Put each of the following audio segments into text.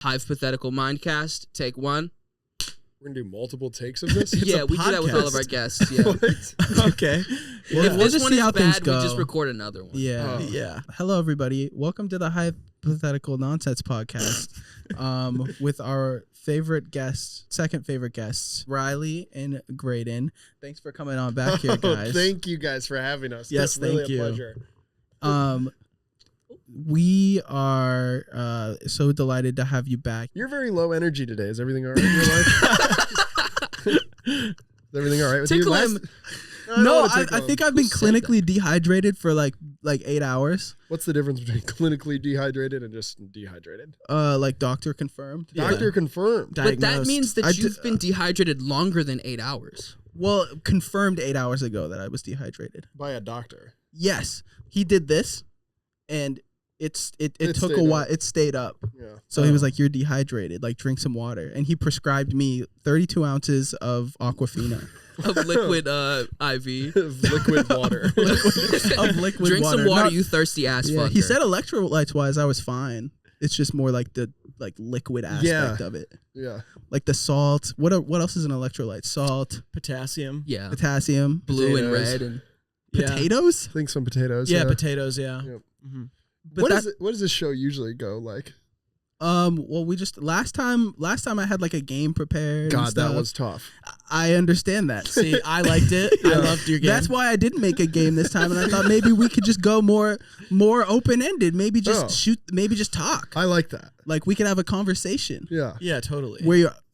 Hypothetical Mindcast, take one. We're going to do multiple takes of this? Yeah, we do that with all of our guests. Yeah. Okay. Well, if this one is bad, we go. just record another one. Yeah, yeah. Hello, everybody. Welcome to the Hypothetical Nonsense podcast with our favorite guests, second favorite guests, Riley and Graydon. Thanks for coming on back here, guys. Thank you guys for having us. Yes, That's really thank you. a pleasure. We are so delighted to have you back. You're very low energy today. Is everything all right in your life? Is everything all right with Tickle you? him. No, I think I've been clinically dehydrated for like 8 hours. What's the difference between clinically dehydrated and just dehydrated? Like doctor confirmed. Doctor confirmed. But that means that you've been dehydrated longer than 8 hours. Well, confirmed 8 hours ago that I was dehydrated. By a doctor. Yes, he did this, and it took a while. It stayed up. Yeah. So he was like, "You're dehydrated. Like, drink some water." And he prescribed me 32 ounces of Aquafina. Of liquid IV. Liquid water. Of liquid Drink water. some water, you thirsty ass Yeah, fucker. he said electrolytes wise, I was fine. It's just more like the liquid aspect of it. Yeah. Like the salt. What else is an electrolyte? Salt, Potassium. Yeah. potassium, Blue and Potatoes. red. And potatoes. I think some potatoes. Yeah, potatoes, yeah. Yep. Mm-hmm. But What does this show usually go like? Well, we just last time I had like a game prepared. and God, that stuff. was tough. I understand that. See, I liked it. I loved your game. That's why I didn't make a game this time, and I thought maybe we could just go more open ended. Maybe just shoot. Maybe just talk. I like that. Like we could have a conversation. Yeah. Yeah, totally.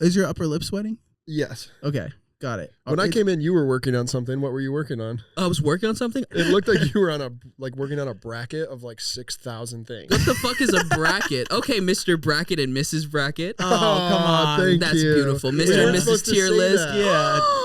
Is your upper lip sweating? Yes. Okay, got it. When I came in, you were working on something. What were you working on? I was working on something. It looked like you were on working on a bracket of like 6,000 things. What the fuck is a bracket? Okay, Mr. Bracket and Mrs. Bracket. Oh, come on. Thank That's you. beautiful. Mr. Yeah. and You're supposed Mrs. to tier say list. that.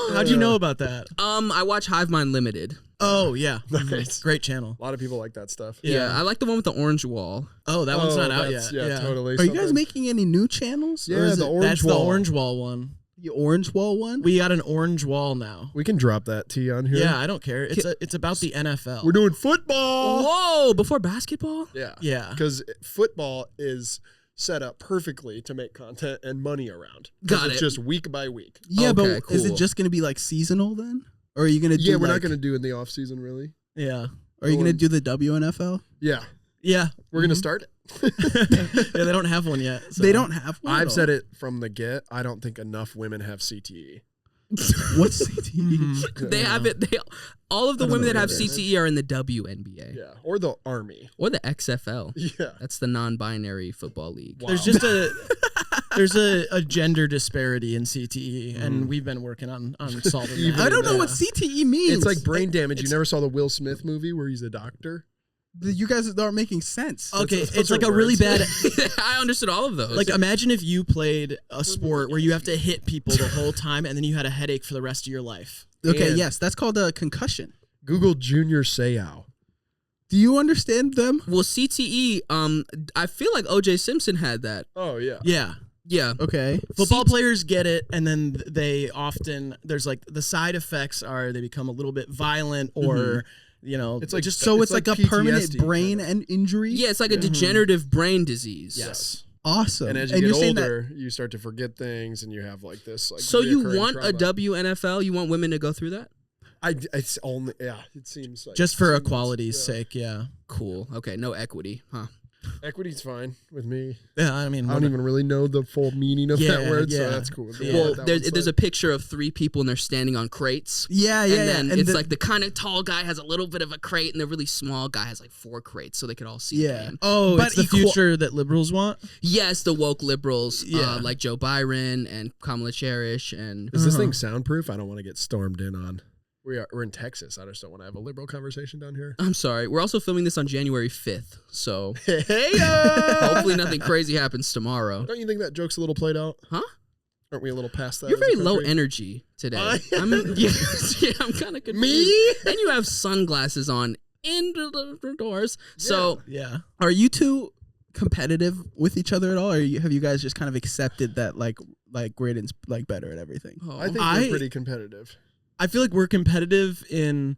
Yeah. How'd you know about that? I watch HIVEMIND Limited. Oh, yeah. Nice. Great channel. A lot of people like that stuff. Yeah, I like the one with the orange wall. Oh, that one's not out yet. that's- Yeah, totally. Are you guys making any new channels? Yeah, Or is the it orange That's wall. the orange wall one. the orange wall one? We got an orange wall now. We can drop that T on here. Yeah, I don't care. It's about the NFL. We're doing football. Whoa, before basketball? Yeah. Yeah. Because football is set up perfectly to make content and money around. 'Cause Got it's it. just week by week. Yeah, Okay, but is it cool. just going to be like seasonal then? Or are you going to do Yeah, we're not like, going to do in the off season really. Yeah. Are you going to do the WNFL? Yeah. Yeah. We're going to start it. Yeah, they don't have one yet. So. They don't have one. I've said it from the get. I don't think enough women have CTE. What's CTE? They have it. All of the I don't women know that have what it is. CTE are in the WNBA Yeah. Or the army. or the XFL. Yeah. That's the non-binary football league. Wow. There's just there's a gender disparity in CTE, and we've been working on solving that. I don't know Yeah. what CTE means. It's like brain damage. You never saw the Will Smith movie where he's a doctor? You guys aren't making sense. Okay, Those it's are like a really words. bad. I understood all of those. Like, imagine if you played a sport where you have to hit people the whole time, and then you had a headache for the rest of your life. Okay, And- yes, that's called a concussion. Google Junior Seau. Do you understand them? well, CTE. I feel like O.J. Simpson had that. Oh, yeah. Yeah. Yeah. Okay. Football players get it, and then they often there's like the side effects are they become a little bit violent, or you know, It's like just So it's like a permanent PTSD brain kind of. and injury? Yeah, it's like a degenerative brain disease. yes. Awesome. And as you you're get saying that older, you start to forget things, and you have like this. Like, So you reoccurring want a trauma. WNFL? You want women to go through that? It's only It seems like Just for yeah. equality's sake, yeah. Cool. Okay, no equity, huh? Equity's fine with me. Yeah, I mean, I don't even really know the full meaning of that Yeah, word, so yeah. that's cool. Yeah. Well, That there's one's a like- picture of 3 people and they're standing on crates. Yeah, And yeah, then yeah. it's like the kind of tall guy has a little bit of a crate, and the really small guy has like 4 crates, so they could all see Yeah. the game. oh, But it's the equal- future that liberals want. Yes, the woke liberals, Yeah. like Joe Byron and Kamala Cherish, and Is this thing soundproof? I don't want to get stormed in on. We're in Texas. I just don't want to have a liberal conversation down here. I'm sorry. We're also filming this on January 5th, so Hey, hopefully nothing crazy happens tomorrow. Don't you think that joke's a little played out? Huh? Aren't we a little past that? You're as a very low country? energy today. I I'm I'm kind of confused. Me? And you have sunglasses on indoors. So Yeah. Are you two competitive with each other at all, or have you guys just kind of accepted that like Graydon's like better at everything? I think we're pretty competitive. I feel like we're competitive in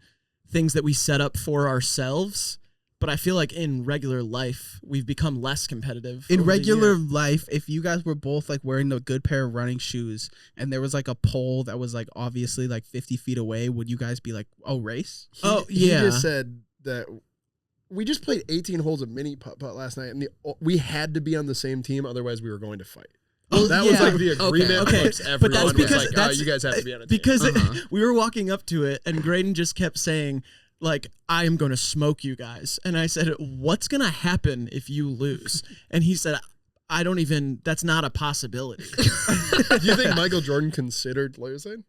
things that we set up for ourselves, But I feel like in regular life, we've become less competitive. In over the regular years. life, if you guys were both like wearing a good pair of running shoes and there was like a pole that was like obviously like 50 feet away, would you guys be like, oh, race? He just said that we just played 18 holes of mini putt-putt last night, and we had to be on the same team, otherwise we were going to fight. That was like the agreement amongst everyone. But that's was because like, you guys have to be on a team. Because we were walking up to it, and Graydon just kept saying, like, I am going to smoke you guys. And I said, what's going to happen if you lose? And he said, that's not a possibility. Do you think Michael Jordan considered losing?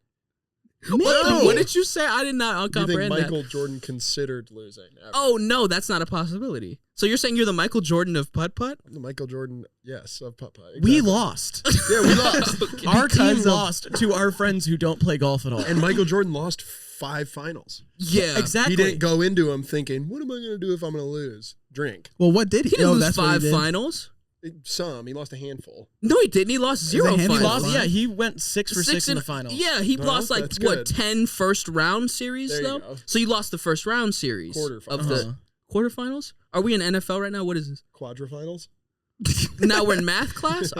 What did you say? I did not Do you think comprehend Michael that. Jordan considered losing? Ever? Oh, no, that's not a possibility. So you're saying you're the Michael Jordan of putt-putt? The Michael Jordan, yes, of putt-putt. Exactly. We lost. Yeah, we lost. Okay. Our team Because of- lost to our friends who don't play golf at all. And Michael Jordan lost 5 finals. Yeah. Exactly. He didn't go into them thinking, what am I going to do if I'm going to lose? Drink. Well, what did he? He didn't lose that's what he 5 did. finals. Some. He lost a handful. No, he didn't. He lost 0 handful. finals. He lost, Finals. yeah, he went 6 for 6 in the finals. Yeah, he No, lost like that's what good. 10 first round series There you though. go. So you lost the first round series Quarterfinals. of the quarterfinals. Are we in NFL right now? What is this? Quadrifinals. Now we're in math class.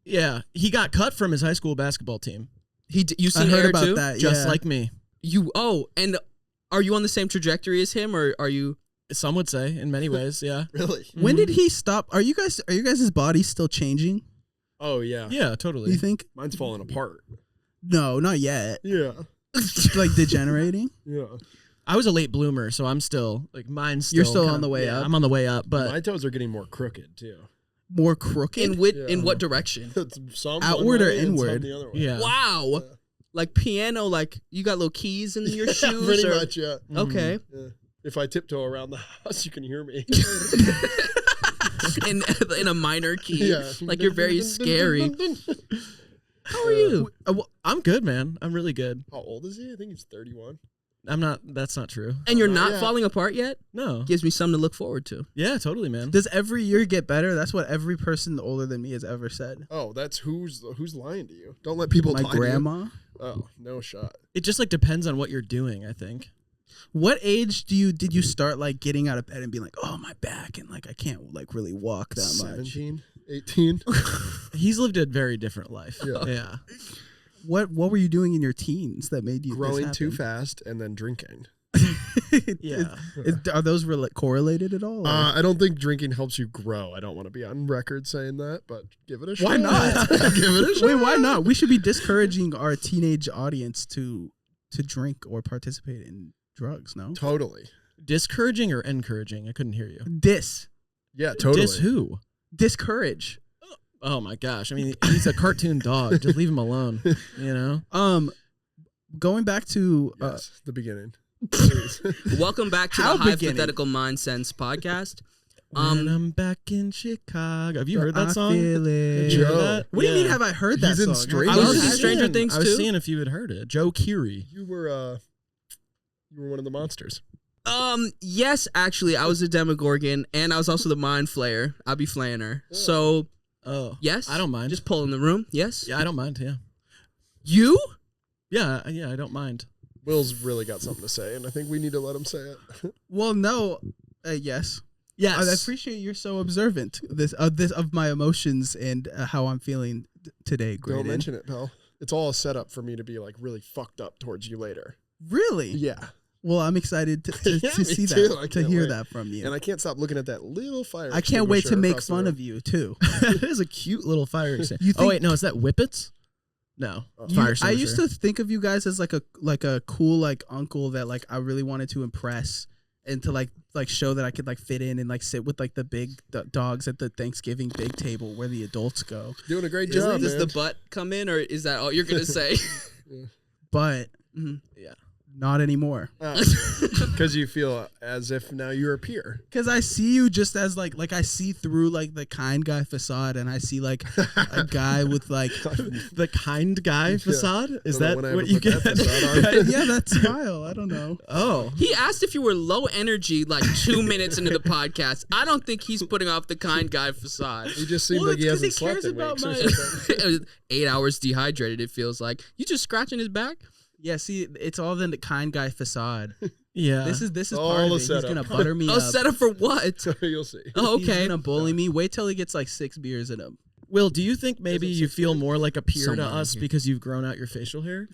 Yeah, he got cut from his high school basketball team, You I seen heard Air about too? that. just yeah. like me. And are you on the same trajectory as him, or are you? Some would say, in many ways, yeah. Really? When did he stop? Are you guys' bodies still changing? Oh, yeah. Yeah, totally. You think? Mine's falling apart. No, not yet. Yeah. Like degenerating. Yeah. I was a late bloomer, so I'm still, like, mine's still You're still kinda- on the way up? I'm on the way up, but My toes are getting more crooked, too. More crooked. In what direction? Some Outward one or way and some inward? the other way. yeah. Wow. Like piano, like you got little keys in your shoes. Pretty or- much, yeah. Okay. Yeah. If I tiptoe around the house, you can hear me. in a minor key. Yeah. Like you're very scary. How are you? I'm good, man. I'm really good. How old is he? I think he's 31. I'm not, that's not true. And you're Not not yet. falling apart yet? No. Gives me something to look forward to. Yeah, totally, man. Does every year get better? That's what every person older than me has ever said. Oh, that's who's lying to you. Don't let people My lie to you. grandma. Oh, no shot. It just, like, depends on what you're doing, I think. What age did you start like getting out of bed and being like, oh, my back, and like I can't like really walk that much? 17, 18. He's lived a very different life. Yeah. Yeah. What were you doing in your teens that made you Growing too this fast and then drinking. happen? Yeah. Are those correlated at all? or- I don't think drinking helps you grow. I don't want to be on record saying that, but give it a shot. Why not? Give it a shot. Wait, why not? We should be discouraging our teenage audience to drink or participate in drugs. No, Totally. Discouraging or encouraging? I couldn't hear you. Yeah, totally. Dis who? Discourage. Oh my gosh. I mean, he's a cartoon dog. Just leave him alone. You know? Going back to Yes, the beginning. Please. Welcome back to How the beginning? Hypothetical Nonsense podcast. When I'm back in Chicago. Have you heard that I song? feel it. Have you heard Joe. that? What do you mean? Yeah. Have I heard that He's in song? Stranger I was Things. in Stranger Things I was too. seeing if you had heard it. Joe Keery. You were one of the monsters. Yes, actually, I was a Demogorgon, and I was also the Mind Flayer. I'll be flaying her. So, Oh. yes. I don't mind. Just pulling the room. Yes. Yeah, I don't mind. Yeah. You? Yeah, I don't mind. Will's really got something to say, and I think we need to let him say it. Well, no. Yes. Yes. I appreciate you're so observant of my emotions and how I'm feeling today. Don't Graydon. mention it, pal. It's all a setup for me to be like really fucked up towards you later. Really? Yeah. Well, I'm excited to Yeah, me see too. that, I to can't hear wait. that from you. And I can't stop looking at that little fire. I can't wait to extinguisher make across the fun room. of you too. That is a cute little fire extinguisher. You Oh think- wait, no, is that Whippets? No, fire I used extinguisher. to think of you guys as like a cool like uncle that like I really wanted to impress and to like show that I could like fit in and like sit with like the big dogs at the Thanksgiving big table where the adults go. Doing a great Does job, the man. butt come in, or is that all you're gonna say? But Yeah. not anymore. Because you feel as if now you're a peer. Because I see you just as like I see through like the kind guy facade, and I see like a guy with like The kind guy facade? Is Don't know that when I what ever you put get? that facade on. yeah, that smile. I don't know. Oh. He asked if you were low energy like 2 minutes into the podcast. I don't think he's putting off the kind guy facade. He just seems Well, like he it's 'cause hasn't he slept cares in about weeks or my- something. 8 hours dehydrated, it feels like. You just scratching his back? Yeah, see, it's all the kind guy facade. Yeah. This is All part of the it. He's setup. gonna butter me Oh, up. set up for what? You'll see. Oh, He's okay. gonna bully me. Wait till he gets like 6 beers in him. Will, do you think maybe Is it you 6 feel years? more like a peer Somewhere to in us here. because you've grown out your facial hair?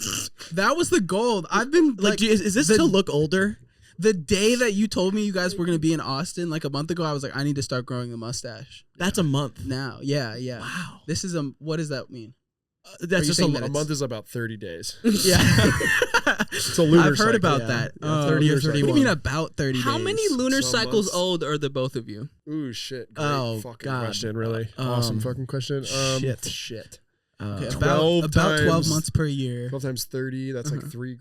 That was the goal. I've been Like, is this to look older? the day that you told me you guys were gonna be in Austin like a month ago, I was like, I need to start growing a mustache. That's a month. Now, yeah. Wow. This is what does that mean? That's you just saying a that A month is about 30 days. Yeah. It's a lunar I've heard cycle. about yeah. that. Yeah, 30 or What do 31. you mean about 30 How days? many lunar Some cycles months. old are the both of you? Ooh, shit. Great Oh, fucking God. question, really. Awesome fucking question. shit. Shit. Okay, 12 about 12 times- months per year. 12 times 30, that's like three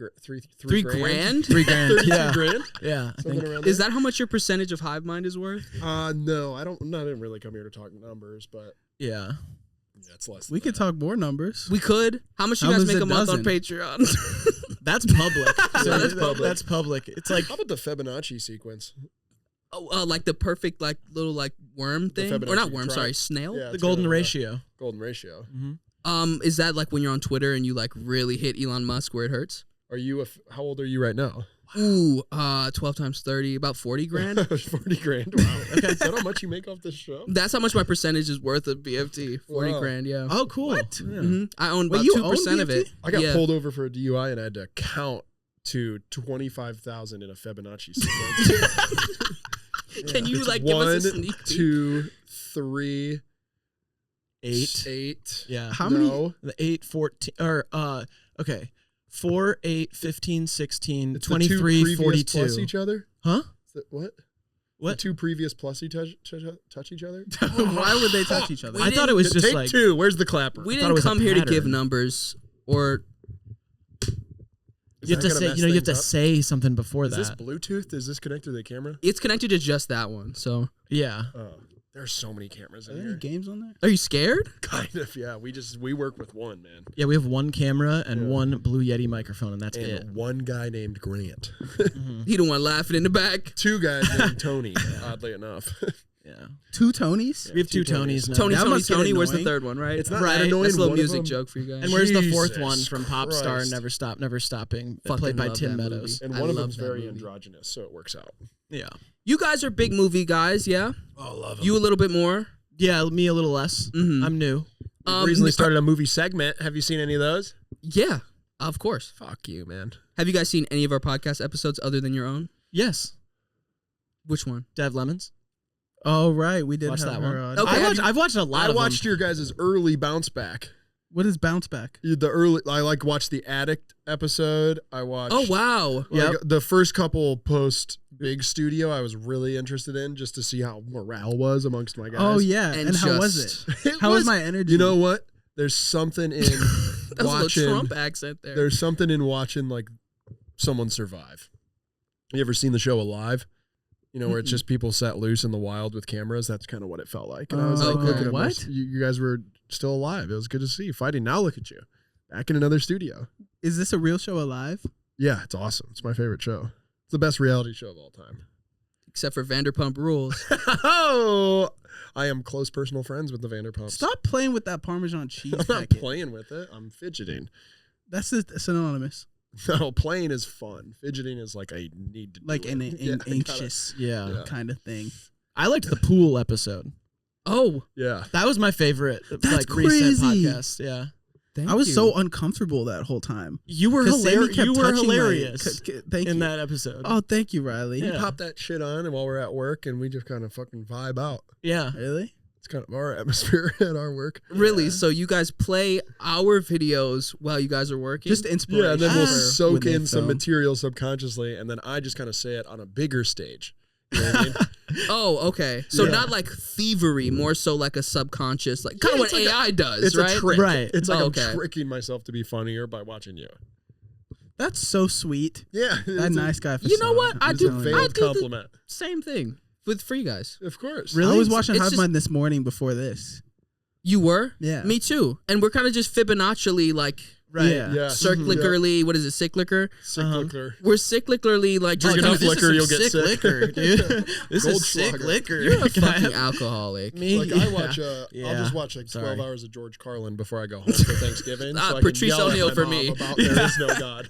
Three grand? 3 grand. 32 Yeah. grand? Yeah. I Something think. around Is there? that how much your percentage of HiveMind is worth? No, I didn't really come here to talk numbers, but Yeah. yeah, it's less. We than could talk more numbers. We could. How much you How guys much make is a a month on dozen? Patreon? That's public. Yeah, that's public. That's public. It's like, How about the Fibonacci sequence? Oh, like the perfect like little like worm The thing, or not Fibonacci worm? tribe. Sorry, snail. Yeah, the it's golden got a ratio. Golden ratio. Is that like when you're on Twitter and you like really hit Elon Musk where it hurts? Are you? How old are you right now? Ooh, 12 times 30, about 40 grand. 40 grand. Wow. Okay, is that how much you make off this show? That's how much my percentage is worth of BFT. 40 Wow. grand, yeah. Oh, cool. Yeah. Mhm. I own Wait, about you 2% own of it. I got yeah. pulled over for a DUI and I had to count to 25,000 in a Fibonacci sequence. Can you It's like give us a 1, sneak peek? 2, 3, 8. 8. Yeah. How many? No. The 8, 14, or, okay. 4, 8, 15, 16, It's the two 23, previous 42. plus each other? Huh? What? What? The two previous plus touch each other? Why would they touch each other? I thought it was just Take like, 2. Where's the clapper? We thought it didn't was a come here to give pattern. numbers or Is you have that to gonna say, mess you have to things up? say something before Is this that. Bluetooth? Is this connected to the camera? it's connected to just that one. So, Yeah. Oh, there's so many cameras Are in there any here. games on there? are you scared? Kind of, yeah. We work with one, man. Yeah, we have one camera and Yeah. one Blue Yeti microphone, and that's And it. one guy named Grant. He don't want laughing in the back. 2 guys named Tony, oddly enough. Yeah. 2 Tonys? We have two two Tonys now. Tony, That Tony, must get Tony. Where's the annoying. third one? Right. It's not Right. that annoying. That's a little one of music them- joke for you guys. And where's the fourth Jesus one from Pop Star Christ. Never Stop, Never Stopping, Fucking played by love Tim that movie. Meadows. And I one of love them's that very movie. androgynous, so it works out. Yeah. You guys are big movie guys, yeah. Oh, love You a little bit more. Yeah, me a little less. Mhm. I'm new. Recently started a movie segment. Have you seen any of those? Yeah, of course. Fuck you, man. Have you guys seen any of our podcast episodes other than your own? Yes. Which one? Dev Lemons. Oh, right. We did Watch have that her one. on. Okay. I've watched a lot I of watched them. your guys' early bounce back. What is Bounce Back? I watched the Addict episode. I watched. Oh wow. Like, the first couple post Big Studio, I was really interested in just to see how morale was amongst my guys. Oh, yeah. And how was just- it? How was my energy? You know what? There's something in That was a watching. little Trump accent there. There's something in watching like someone survive. You ever seen the show Alive? You know, where it's just people set loose in the wild with cameras. That's kind of what it felt like. And I was like, Okay. looking at What? you guys were still alive. It was good to see you fighting. Now look at you, back in another studio. Is this a real show alive? Yeah, it's awesome. It's my favorite show. It's the best reality show of all time. Except for Vanderpump Rules. Oh, I am close personal friends with the Vanderpumps. Stop playing with that Parmesan cheese I'm not packet. playing with it. I'm fidgeting. That's synonymous. No, playing is fun. Fidgeting is like I need to Like do an it. Yeah, I gotta- anxious Yeah. kind of thing. I liked the pool episode. Oh, Yeah. That was my favorite. That's recent crazy. podcast. Yeah. thank I was you. so uncomfortable that whole time. You were 'Cause Sammy hilarious. kept You were touching my- hilarious Thank in you. that episode. Oh, thank you, Riley. You Yeah. pop that shit on, and while we're at work, and we just kind of fucking vibe out. Yeah. Really? It's kind of our atmosphere at our work. Really? So you guys play our videos while you guys are working? Just inspiration. Yeah, and then we'll for when soak they in some film. material subconsciously, and then I just kind of say it on a bigger stage. You know what I mean? Oh, okay. So Yeah. not like thievery, more so like a subconscious, like kind of Yeah, what it's like AI does, It's right? a trick. Right. It's like Oh, I'm okay. tricking myself to be funnier by watching you. That's so sweet. Yeah. That nice guy. You know what? I It's a do. I veiled do the compliment. same thing for you guys. Of course. Really? I was watching It's Hive just- Mind this morning before this. You were? Yeah. Me too. And we're kind of just Fibonacci like Right. Yeah. Yeah. Cyclically, what is it? Cyclicker. Cyclicker. We're cyclically like Drink just enough kinda- liquor, you'll get sick. liquor, dude. This is sick Goldschlager. liquor. You're a Can I fucking have- alcoholic. Me? Like I watch, I'll Yeah. just watch like 12 Sorry. hours of George Carlin before I go home for Thanksgiving. So I can Patrice yell at O'Neal my for mom me. About there is no God.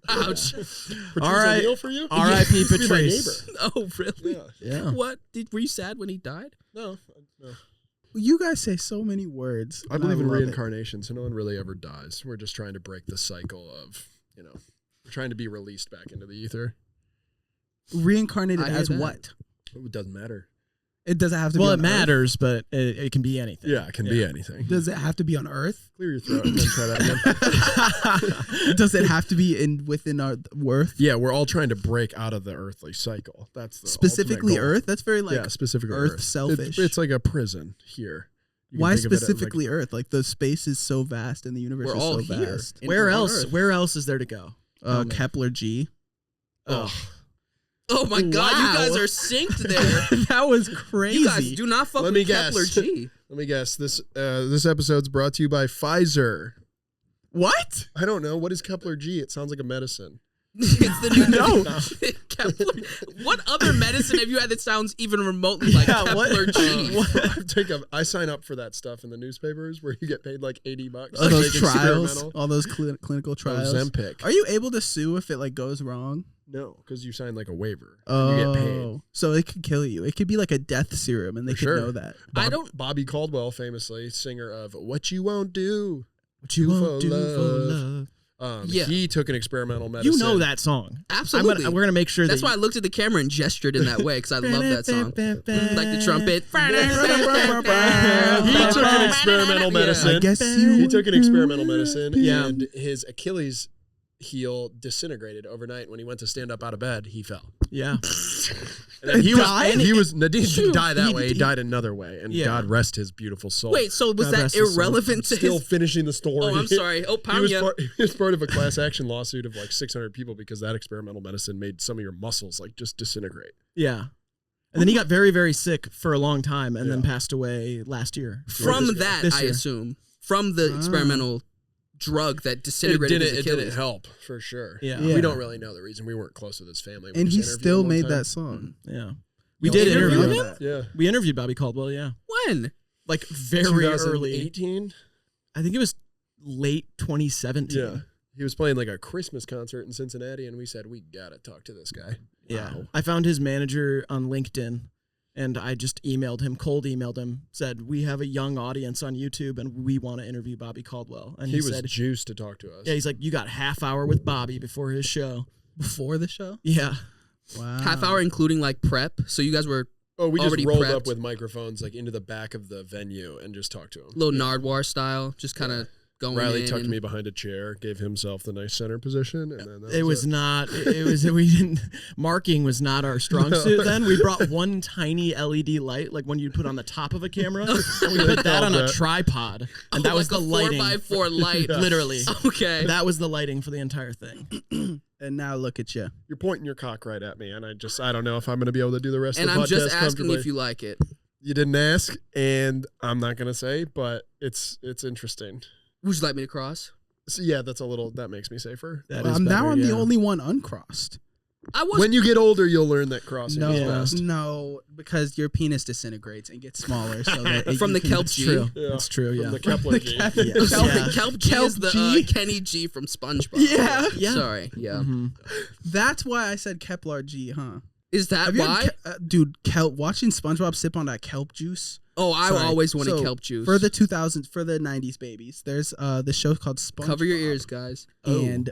Ouch. Patrice All right. O'Neal for you? R.I.P. He used to be my Patrice. Oh, really? neighbor. Yeah. What? Were you sad when he died? No. You guys say so many words. I and believe in love it. reincarnation, so no one really ever dies. We're just trying to break the cycle of, we're trying to be released back into the ether. Reincarnated I hear as that. what? It doesn't matter. It doesn't have to be Well, on it matters, but it can be anything. Yeah, it can be anything. Does it have to be on Earth? Clear your throat and then try that again. Does it have to be within our Earth? Yeah, we're all trying to break out of the earthly cycle. That's the Specifically ultimate goal. Earth? That's very like specifically Earth selfish. It's like a prison here. You can why think of it as, specifically Earth? Like the space is so vast and the universe We're is all so here. vast. Where On else? Earth. Where else is there to go? Tell me. Kepler G. Oh, Oh my God, Wow. you guys are synced there. That was crazy. You guys do not fuck Let with me Kepler guess. G. Let me guess. This episode's brought to you by Pfizer. What? I don't know. What is Kepler G? It sounds like a medicine. It's the new No. Kepler. What other medicine have you had that sounds even remotely like Yeah, Kepler G? I sign up for that stuff in the newspapers where you get paid like $80. All those Like trials, experimental. all those clinical Oh, trials. Zempic. Are you able to sue if it like goes wrong? No, because you sign like a waiver. Oh, You get paid. so it could kill you. It could be like a death serum, and they For could sure. know that. I don't. Bobby Caldwell, famously singer of "What You Won't Do." what you Do won't for do love. for love. Yeah. He took an experimental medicine. You know that song. Absolutely. We're gonna make sure That's that why I looked at the camera and gestured in that way because I love that song. Like the trumpet. He took an experimental medicine. I guess you. He took an experimental medicine, Yeah. and his Achilles heel disintegrated overnight. When he went to stand up out of bed, he fell. Yeah. And then he died? Nadine didn't die that way. He he- died another way, and Yeah. God rest his beautiful soul. Wait, so was God that rest his soul. irrelevant to Still his? finishing the story. Oh, I'm sorry. Oh, He was, Panya. he was part of a class action lawsuit of like 600 people because that experimental medicine made some of your muscles like just disintegrate. Yeah. And then he got very, very sick for a long time and then Yeah. passed away last year. From This that, This I year. assume. From the experimental drug that It disintegrated his didn't Achilles. help for sure. Yeah. Yeah. We don't really know the reason. We weren't close with his family. We And just he interviewed still him one made time. that song. Yeah. We You did interviewed interview him? him. Yeah. We interviewed Bobby Caldwell, yeah. When? Like very early. 2018. I think it was late 2017. Yeah. He was playing like a Christmas concert in Cincinnati, and we said, we got to talk to this guy. Yeah. Wow. I found his manager on LinkedIn and I just cold emailed him, said, we have a young audience on YouTube and we want to interview Bobby Caldwell. And He was said, juiced to talk to us. yeah, he's like, you got half hour with Bobby before his show. Before the show? Yeah. Wow. Half hour, including like prep. So you guys were Oh, we just already rolled prepped. up with microphones like into the back of the venue and just talked to him. little Nardwar style, just kind of going Riley in. tucked and- me behind a chair, gave himself the nice center position, and then that It was not. It was. We didn't. Marking was not our strong suit. Then we brought one tiny LED light, like one you'd put on the top of a camera, and we put that on a tripod, and that Oh, was like the a lighting. 4x4 light. Literally, Okay. that was the lighting for the entire thing. And now look at you. You're pointing your cock right at me, and I don't know if I'm going to be able to do the rest And of the I'm podcast just asking comfortably. if you like it. You didn't ask, and I'm not going to say, but it's interesting. Would you like me to cross? So yeah, that makes me safer. That Well, is now better, I'm the yeah. only one uncrossed. I was. When you get older, you'll learn that crossing No, is best. no, because your penis disintegrates and gets smaller. So that From you the can- kelp It's G. true. Yeah. It's true. From Yeah. the Kepler G. Yeah. Kelp, Yeah. Kelp G Kelp is the G? Kenny G from SpongeBob. Yeah. Yeah. Sorry. Yeah. Mhm. That's why I said Kepler G, huh? Is that Have you why? had dude, kelp? Watching SpongeBob sip on that kelp juice. Oh, I Sorry. always wanted So, kelp juice. For the 90s babies. There's this show called SpongeBob. Cover your ears, guys. And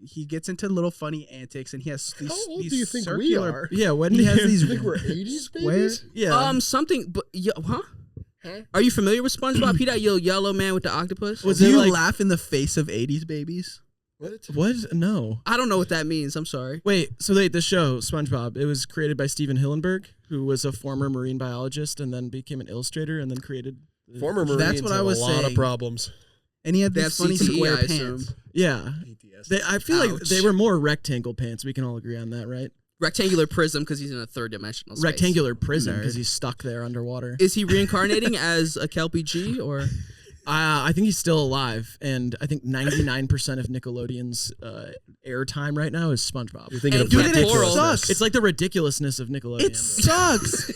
he gets into little funny antics, and he has these. How old these do you think we circular, are? Yeah. When He has these. You think we're 80s square- babies? Yeah. Something, but yeah, huh? Are you familiar with SpongeBob? He that little yellow man with the octopus. Was Do it you like- laugh in the face of 80s babies? What? What? No. I don't know what that means. I'm sorry. Wait. So the show SpongeBob. It was created by Steven Hillenburg, who was a former marine biologist and then became an illustrator and then created. Former Marines That's what I have was a lot of saying. problems. And he had They these have funny CTE, square I assume. pants. Yeah. I feel like Ouch. they were more rectangle pants. We can all agree on that, right? Rectangular prism because he's in a third dimensional space. Rectangular prison Nerd. because he's stuck there underwater. Is he reincarnating as a Kelpie G or? I think he's still alive, and I think 99% of Nickelodeon's airtime right now is SpongeBob. You're thinking And of dude, it ridiculousness. sucks. It's like the ridiculousness of Nickelodeon. It sucks.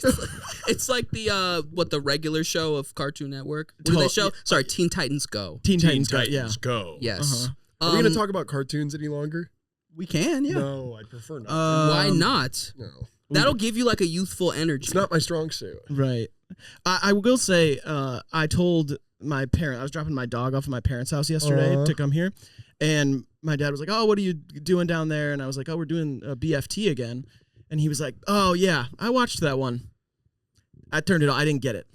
It's like the regular show of Cartoon Network. What do they show? Sorry, Teen Titans Go. Teen Titans, Go. Yes. Are we going to talk about cartoons any longer? We can, yeah. No, I'd prefer not. Why not? No. That'll give you like a youthful energy. It's not my strong suit. Right. I will say, I told my parent, I was dropping my dog off at my parents' house yesterday to come here, and my dad was like, "Oh, what are you doing down there?" And I was like, "Oh, we're doing BFT again." And he was like, "Oh yeah, I watched that one." I turned it off. I didn't get it.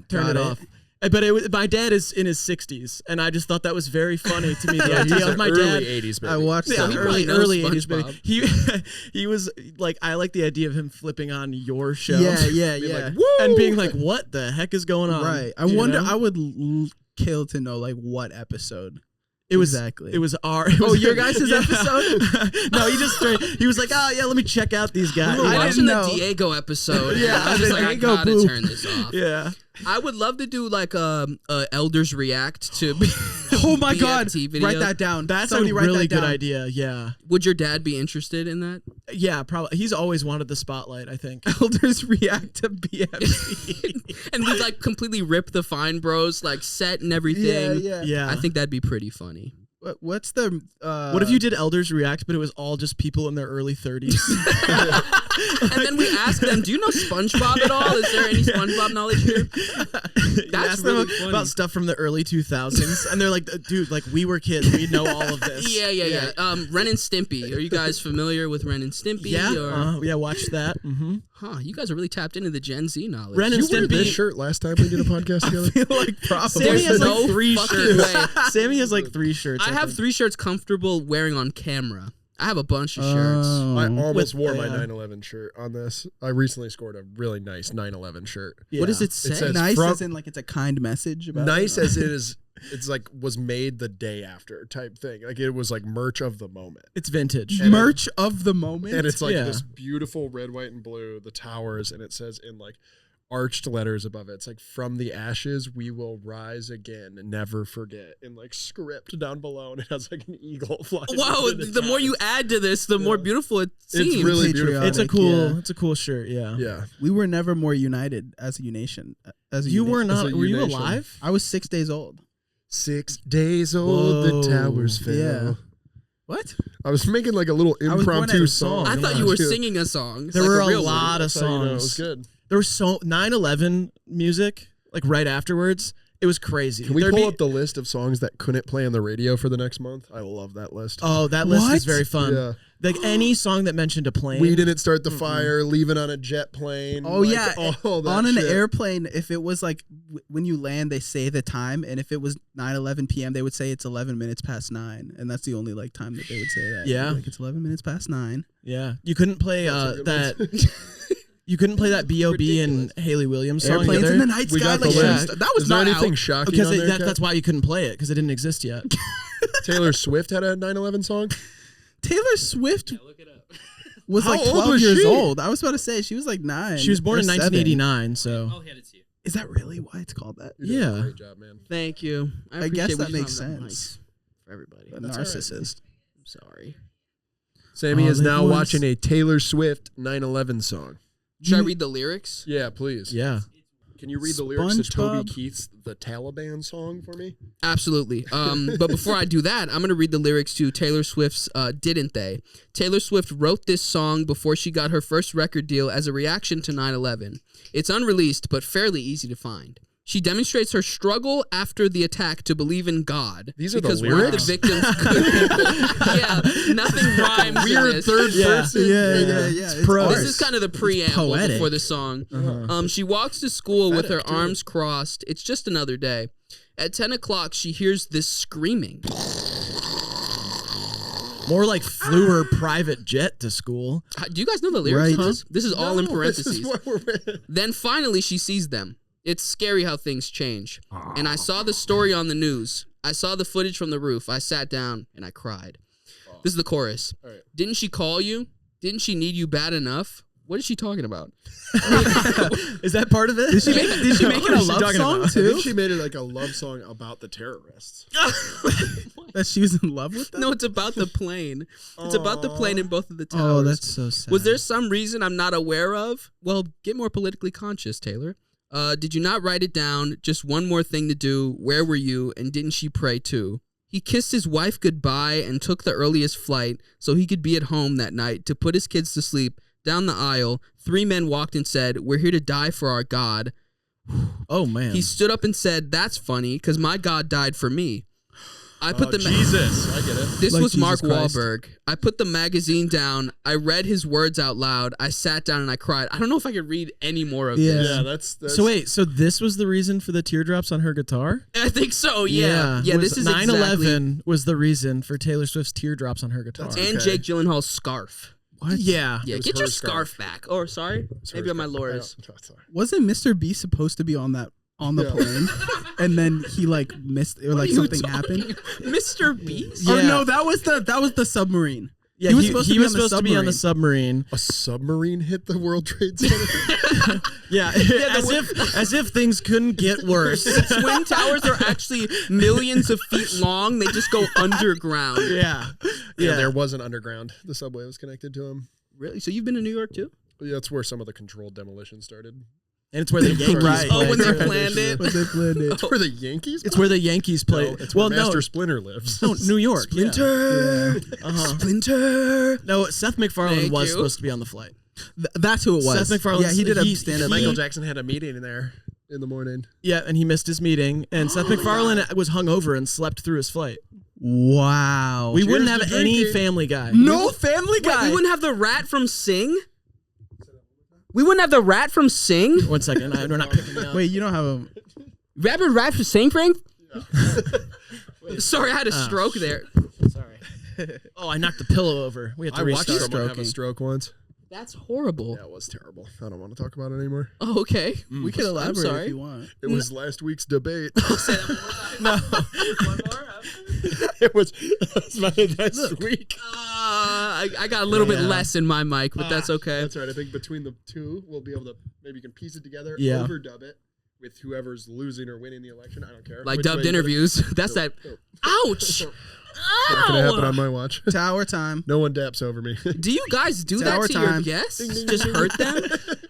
Turned it off. But my dad is in his 60s, and I just thought that was very funny to me. The idea of my dad. Early 80s, baby. I watched Yeah, that he early. probably knows Early 80s, baby. SpongeBob. He was like, I like the idea of him flipping on your show. Yeah. And being like, what the heck is going on? Right. I You wonder. know? I would kill to know like what episode. It was exactly. It was our. your guys' episode? No, he just he was like, oh yeah, let me check out these guys. We were I watching didn't the know. Diego episode. Yeah, I was just the like, I Diego gotta boo. turn this off. Yeah. I would love to do like elders react to. Oh my God! BFT videos. Write that down. That's Somebody a write really that good down. idea. Yeah. Would your dad be interested in that? Yeah, probably. He's always wanted the spotlight, I think. Elders react to BFT. And we like completely rip the Fine Bros like set and everything. Yeah. I think that'd be pretty funny. What's the? What if you did Elders React, but it was all just people in their early 30s? And then we ask them, "Do you know SpongeBob at all? Is there any SpongeBob knowledge here?" You That's ask them really funny. about stuff from the early 2000s, and they're like, dude, like we were kids, we know all of this. Yeah. Ren and Stimpy. Are you guys familiar with Ren and Stimpy? Yeah, Or, yeah, watch that. Mm-hmm. huh? You guys are really tapped into the Gen Z knowledge. Ren and Did you wear Stimpy. this shirt last time we did a podcast together? feel like probably? Sammy There's has no like 3 fucking shirts. way. Sammy has like 3 shirts. I have think. 3 shirts comfortable wearing on camera. I have a bunch of shirts. I almost With wore my the, 9/11 shirt on this. I recently scored a really nice 9/11 shirt. Yeah. What does it say? It says Nice from- as in like it's a kind message about Nice it. as it is, it's like was made the day after type thing. Like it was like merch of the moment. It's vintage. And merch of the moment. And it's like Yeah. this beautiful red, white, and blue, the towers, and it says in like arched letters above it. It's like, "From the ashes we will rise again and never forget," in like script down below, and it has like an eagle flying. Wow, over the more you add to this, the more beautiful it seems. really beautiful. It's a Patriotic, cool. yeah. It's a cool shirt. Yeah. Yeah. We were never more united as a nation. As a You unit. were As not. a Were you nation. alive? I was 6 days old. 6 days old, Whoa. the towers fell. Yeah. What? I was making like a little I was born at impromptu a song. I thought you were singing a song. There like were a a real lot one. of That's how you know it was songs. good. There was 9/11 music like right afterwards. It was crazy. Can we There'd pull be- up the list of songs that couldn't play on the radio for the next month? I love that list. Oh, that list What? is very fun. Yeah. Like any song that mentioned a plane. We didn't start the fire, leaving on a jet plane. Oh like, yeah, all that on an shit. airplane. If it was like when you land, they say the time, and if it was 9:11 p.m., they would say it's 11 minutes past 9, and that's the only like time that they would say that. Yeah. like it's 11 minutes past 9. Yeah, you couldn't play That's a good that. You couldn't play that B.O.B. and Haley Williams song Airplanes either. in the night We sky. got the Like, list. that was Is there not anything out. shocking because on there, Kat? that's why you couldn't play it because it didn't exist yet. Taylor Swift had a 9/11 song. Taylor Swift Look it up. was How like old 12 was years she? old. I was about to say she was like 9. She was born or in 7. 1989, so I'll hand it to you. Is that really why it's called that? You're doing a Yeah. great job, man. Thank you. I guess appreciate that we makes found that sense. mic for everybody. A That's all right. narcissist. I'm sorry. Sammy All is it now was- watching a Taylor Swift 9/11 song. Should I read the lyrics? Yeah, please. yeah. Can you read the lyrics to Toby SpongeBob. Keith's "The Taliban" song for me? Absolutely. But before I do that, I'm going to read the lyrics to Taylor Swift's Didn't They? Taylor Swift wrote this song before she got her first record deal as a reaction to 9/11. It's unreleased, but fairly easy to find. She demonstrates her struggle after the attack to believe in God. These are the because one of lyrics? the victims good people. Yeah, nothing rhymes in Weird this. third person. Yeah. It's prose. This is kind of the preamble poetic. before the song. She walks to school with her arms crossed. It's just another day. At 10 o'clock, she hears this screaming. More like flew her private jet to school. Do you guys know the lyrics Right. to this? This is all in No, parentheses. This is what we're Then finally, she sees them. It's scary how things change. And I saw the story on the news. I saw the footage from the roof. I sat down and I cried. This is the chorus. All right. Didn't she call you? Didn't she need you bad enough? What is she talking about? Is that part of it? Did she make it a love song I too? think she made it like a love song about the terrorists. That she was in love with them? No, it's about the plane. It's about the plane in both of the towers. Oh, that's so sad. Was there some reason I'm not aware of? Well, get more politically conscious, Taylor. Did you not write it down? Just one more thing to do. Where were you? And didn't she pray too? He kissed his wife goodbye and took the earliest flight so he could be at home that night to put his kids to sleep. Down the aisle, 3 men walked and said, "We're here to die for our God." Oh, man. He stood up and said, "That's funny, because my God died for me." I put Jesus, I get it. This Like was Mark Jesus Christ. Wahlberg. I put the magazine down. I read his words out loud. I sat down and I cried. I don't know if I could read any more of Yeah. this. Yeah, that's So wait, so this was the reason for the teardrops on her guitar? I think so. Yeah. Yeah. Was This is 9/11 was the reason for Taylor Swift's teardrops on her guitar. That's- and Okay. Jake Gyllenhaal's scarf. What? Yeah. Yeah, was get your her scarf scarf. back. Or sorry, maybe on my Laura's. Wasn't Mr. B supposed to be on the Yeah. plane? And then he like missed or like What are you something talking happened? about? Mr. Beast. Or Yeah. no, that was the submarine. Yeah, He was supposed to be on the submarine. A submarine hit the World Trade Center. Yeah, as if things couldn't get worse. Twin towers are actually millions of feet long. They just go underground. Yeah. Yeah, there was an underground. The subway was connected to him. Really? So you've been to New York too? Yeah, that's where some of the controlled demolition started. And it's where the Yankees Right. play. Oh, when they Right. planned it. When they planned it. It's where the Yankees. It's where the Yankees play. No, it's where well, Master no, Splinter lives. no, New York. Splinter. Uh-huh. Splinter. No, Seth MacFarlane Thank was you. supposed to be on the flight. That's who it was. Seth MacFarlane's- Yeah, he did a he- stand-up. Michael Jackson had a meeting in there in the morning. Yeah, and he missed his meeting. And Seth MacFarlane was hungover and slept through his flight. Wow. We wouldn't Cheers have to any drinking. Family Guy. No Family Wait, Guy. we wouldn't have the rat from Sing? We wouldn't have the rat from Sing? 1 second, we're not picking up. Wait, you don't have a. Rapid rat from Sing, Frank? Sorry, I had a stroke there. Sorry. Oh, I knocked the pillow over. We had to I watched restart. someone have a stroking. stroke once. That's horrible. Yeah, it was terrible. I don't want to talk about it anymore. Oh, okay. We can elaborate sorry. if you want. It was last week's debate. No. It was my last week. I got a little bit Yeah. less in my mic, but that's okay. That's right. I think between the two, we'll be able to maybe you can piece it together, Yeah. overdub it with whoever's losing or winning the election. I don't care. Like Which way dubbed you put it. interviews. That's that. Ouch! Not gonna happen Ow! on my watch. Tower time. No one daps over me. Do you guys do that Tower to your time. guests? Ding, ding, Just ding, hurt them?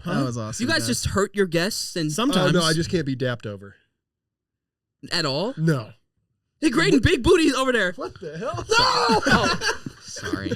That was awesome. You guys just hurt your guests and Sometimes. No, I just can't be dapped over. at all? No. Hey, Graydon, big booties over there. What the hell? Oh, sorry.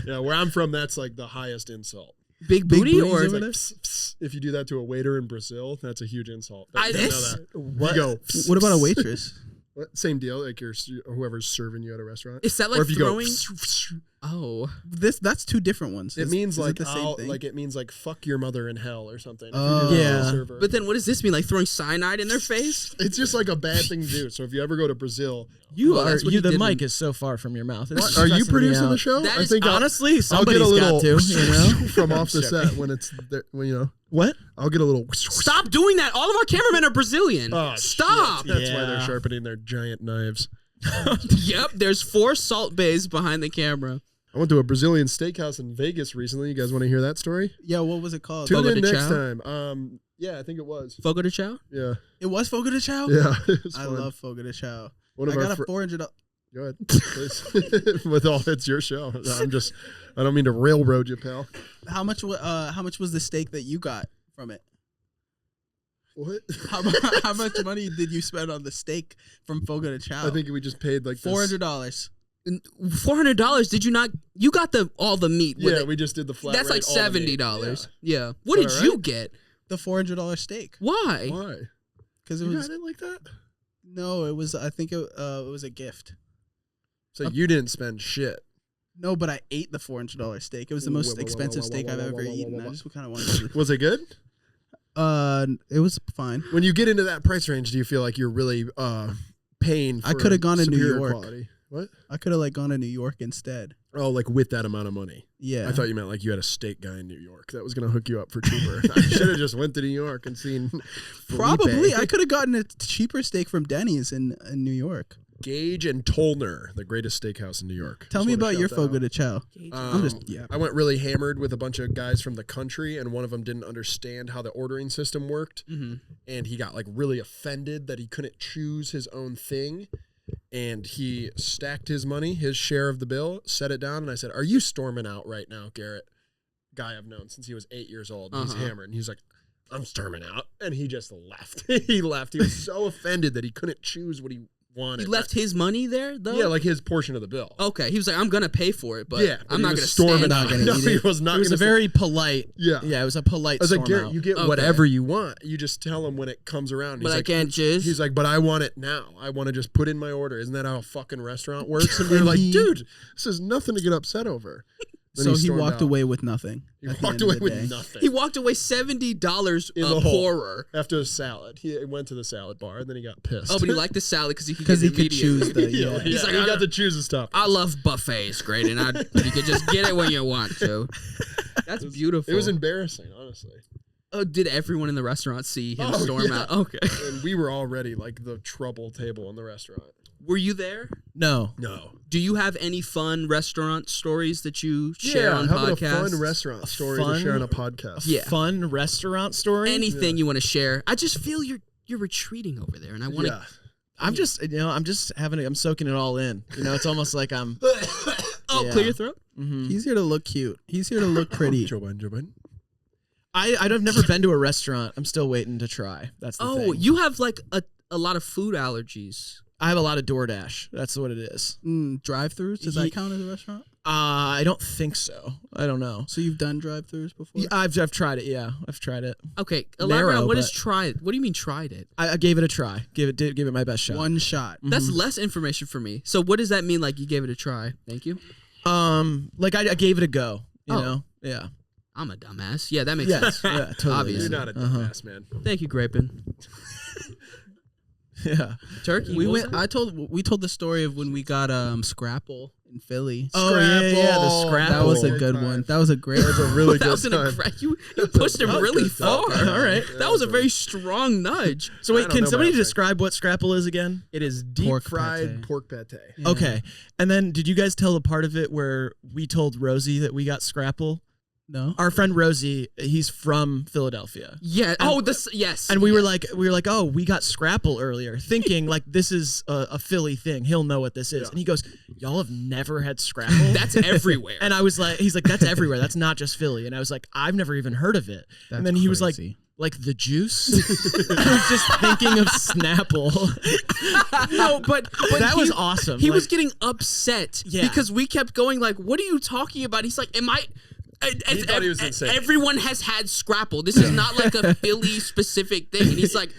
Yeah, where I'm from, that's like the highest insult. Big Big booty booties or over It's like, there? psst, psst. If you do that to a waiter in Brazil, that's a huge insult. I- You know this- that. What? You go. psst, What about a psst. waitress? What? Same deal. Like whoever's serving you at a restaurant. is that or like if you throwing? go. psst, psst, Oh, That's two different ones. It means is like the same I'll, thing? like it means like fuck your mother in hell or something. If you Oh. do that to a Yeah. server. but then what does this mean? Like throwing cyanide in their face? It's just like a bad thing to do. So if you ever go to Brazil, You Well, are. that's what You, he the did mic when- is so far from your mouth. It's are you stressing me producing out. the show? That I is think Honestly, I'll get somebody's a little got to. You know. from off the set when it's there, when, you know. What? I'll get a little. Stop doing that. All of our cameramen are Brazilian. Oh, Stop. shit. That's why they're Yeah. sharpening their giant knives. Yep, there's 4 salt bays behind the camera. I went to a Brazilian steakhouse in Vegas recently. You guys want to hear that story? Yeah, what was it called? Tune Fogo in de next Chao? time. Yeah, I think it was. Fogo de Chao? Yeah, It was Fogo de Chao? yeah. It was I fun. love Fogo de Chao. One I of our got a $400. Go ahead, please. With all, it's your show. I don't mean to railroad you, pal. How much was the steak that you got from it? What? How much money did you spend on the steak from Fogo de Chao? I think we just paid like this- $400. $400? Did you not? You got all the meat. with Yeah, it. we just did the flat. That's like rate, all the meat. $70. Yeah. What Is did that you alright? get? The $400 steak. Why? Yeah. Why? Because it You was got it like that? no, it was. I think it was a gift. So you didn't spend shit. No, but I ate the $400 steak. It was the most expensive steak I've ever eaten. I just kind of wanted to. Was it good? It was fine. When you get into that price range, do you feel like you're really paying? For I coulda gone to New superior York. Quality? What? I could have gone to New York instead. Oh, like with that amount of money. Yeah. I thought you meant like you had a steak guy in New York that was gonna hook you up for cheaper. I should have just went to New York and seen. Probably. Felipe. I could have gotten a cheaper steak from Denny's in New York. Gage and Tollner, the greatest steakhouse in New York. Tell Just me wanna about your shout that Fogo out. de Chao. I went really hammered with a bunch of guys from the country, and one of them didn't understand how the ordering system worked, and he got like really offended that he couldn't choose his own thing, and he stacked his money, his share of the bill, set it down, and I said, "Are you storming out right now, Garrett?" Guy I've known since he was 8 years old. He's hammered, and he's like, "I'm storming out," and he just left. He left. He was so offended that he couldn't choose what he wanted. He left his money there, though? Yeah, like his portion of the bill. Okay, he was like, I'm going to pay for it, but Yeah, I'm not going to storm stand it out. out. No, he was not. It was a very polite. Yeah. Yeah, it was a polite. I was like, storm Garrett, out. you get Okay. whatever you want. You just tell him when it comes around. But He's I like, can't just. He's like, but I want it now. I want to just put in my order. Isn't that how a fucking restaurant works? And we were like, dude, this is nothing to get upset over. Then So he stormed walked out. away with nothing. He at the walked end of away the with day. nothing. He walked away $70 In the hole. poorer. After a salad. He went to the salad bar and then he got pissed. Oh, but he liked the salad because he could Because get he it could choose the immediately. yeah. He's like, he I got to choose his stuff. I love buffets, great, and you could just get it when you want to. That's beautiful. It was embarrassing, honestly. Oh, did everyone in the restaurant see him Oh, storm yeah. out? Okay. And we were already like the trouble table in the restaurant. Were you there? No. No. Do you have any fun restaurant stories that you share on how about podcasts? a fun restaurant story fun- to share on a podcast? Yeah. Fun restaurant story. Anything you want to share? I just feel you're retreating over there, and I want to. Yeah. I'm just I'm soaking it all in. It's almost like I'm. Oh, Yeah. clear your throat. Mhm. He's here to look cute. He's here to look pretty. Joe Biden. I've never been to a restaurant. I'm still waiting to try. That's the Oh, thing. you have like a lot of food allergies. I have a lot of DoorDash. That's what it is. Drive-throughs, does that count as a restaurant? I don't think so. I don't know. So you've done drive-throughs before? Yeah, I've tried it. Yeah, I've tried it. Okay, elaborate Narrow, on what is but- tried. What do you mean tried it? I gave it a try. Give it my best shot. One shot. That's less information for me. So what does that mean? Like you gave it a try? Thank you. Like I gave it a go. You Oh. know. Yeah. I'm a dumbass. Yeah, that makes Yeah. sense. Yeah. Totally. Obviously. You're not a dumbass, man. Thank you, Grapin. Yeah. Turkey. We what was went. that? We told the story of when we got Scrapple in Philly. Oh yeah. The Scrapple. That was a Good good time. one. That was a great. That was a really That good was an time. you pushed him That was really good time. far. All right. That was a very strong nudge. So I wait, don't can know somebody about that. describe what Scrapple is again? It is deep Pork fried pate. pork pate. Yeah. Okay. And then did you guys tell the part of it where we told Rosie that we got Scrapple? No. Our friend Rosie, he's from Philadelphia. Yeah. Oh, this. Yes. And we were like, oh, we got Scrapple earlier, thinking like this is a Philly thing. He'll know what this is. Yeah. And he goes, y'all have never had Scrapple? That's everywhere. And I was like, he's like, that's everywhere. That's not just Philly. And I was like, I've never even heard of it. That's and then he was crazy. like the juice. I was just thinking of Snapple. No, but That was awesome. He Like- was getting upset Yeah. because we kept going like, "What are you talking about?" He's like, "Am I?" He thought he was insane. Everyone has had Scrapple. This is not like a Philly specific thing. And he's like,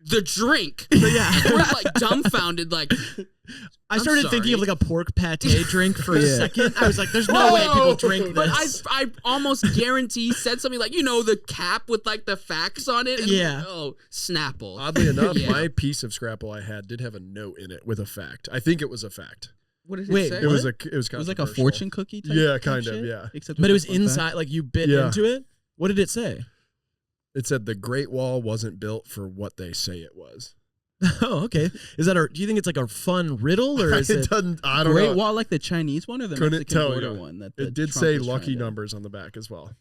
"The drink." yeah. And we're like dumbfounded, like, I started thinking of sorry. like a pork pate drink for a Yeah. second. I was like, there's no way people drink but this. I almost guarantee he said something like, the cap with like the facts on it. And Yeah. Oh, Snapple. Oddly enough, Yeah. my piece of Scrapple I had did have a note in it with a fact. I think it was a fact. What did Wait, it say? It was It was like a controversial. fortune cookie type. Yeah, type kind of, shit? yeah. Except But it was with a fun fact. inside, like you bit Yeah. into it. What did it say? It said the Great Wall wasn't built for what they say it was. Oh, okay. Is that do you think it's like a fun riddle or is it it? doesn't. I don't Great know. Wall, like the Chinese one or the Couldn't Mexican tell border you. one? That the It did Trump say was lucky trying to- numbers on the back as well.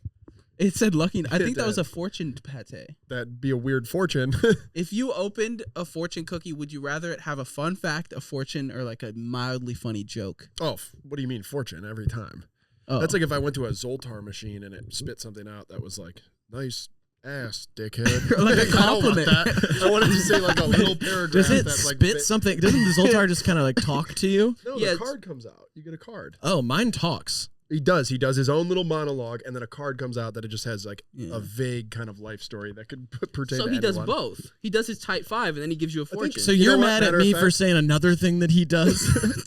It said lucky. I It think that was did. a fortune pate. That'd be a weird fortune. If you opened a fortune cookie, would you rather it have a fun fact, a fortune, or like a mildly funny joke? Oh, what do you mean fortune every time? Oh. That's like if I went to a Zoltar machine and it spit something out that was like, nice ass, dickhead. Like a I don't want compliment. that. I wanted to say like a little paragraph. Does it that, like, spit fit- something? Doesn't the Zoltar just kind of like talk to you? No, Yeah, the it's- card comes out. You get a card. Oh, mine talks. He does. He does his own little monologue, and then a card comes out that it just has like Yeah. a vague kind of life story that could pertain So to he does anyone. both. He does his type 5, and then he gives you a think fortune. So You you're know what, mad at matter of me fact- for saying another thing that he does?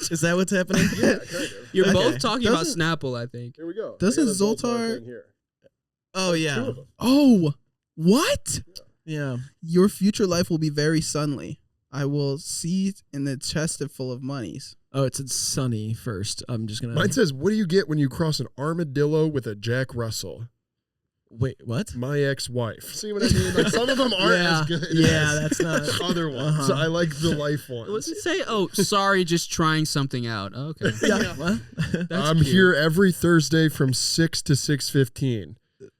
Is that what's happening? Yeah, kind of. You're Okay. both talking about Doesn't- Snapple, I think. Here we go. Doesn't I got a Zoltar- thing here. Oh Two yeah, of them. Oh, what? yeah. Your future life will be very sunny. I will see it in the chest full of monies. Oh, it said Sunny first. I'm just gonna. Mine says, "What do you get when you cross an armadillo with a Jack Russell?" Wait, what? My ex-wife. See what I mean? Like, some of them aren't as good Yeah, as that's not other ones. I like the life What ones. does it say? Oh, sorry, just trying something out. Okay. Yeah. What? I'm here every Thursday from 6 to 6:15.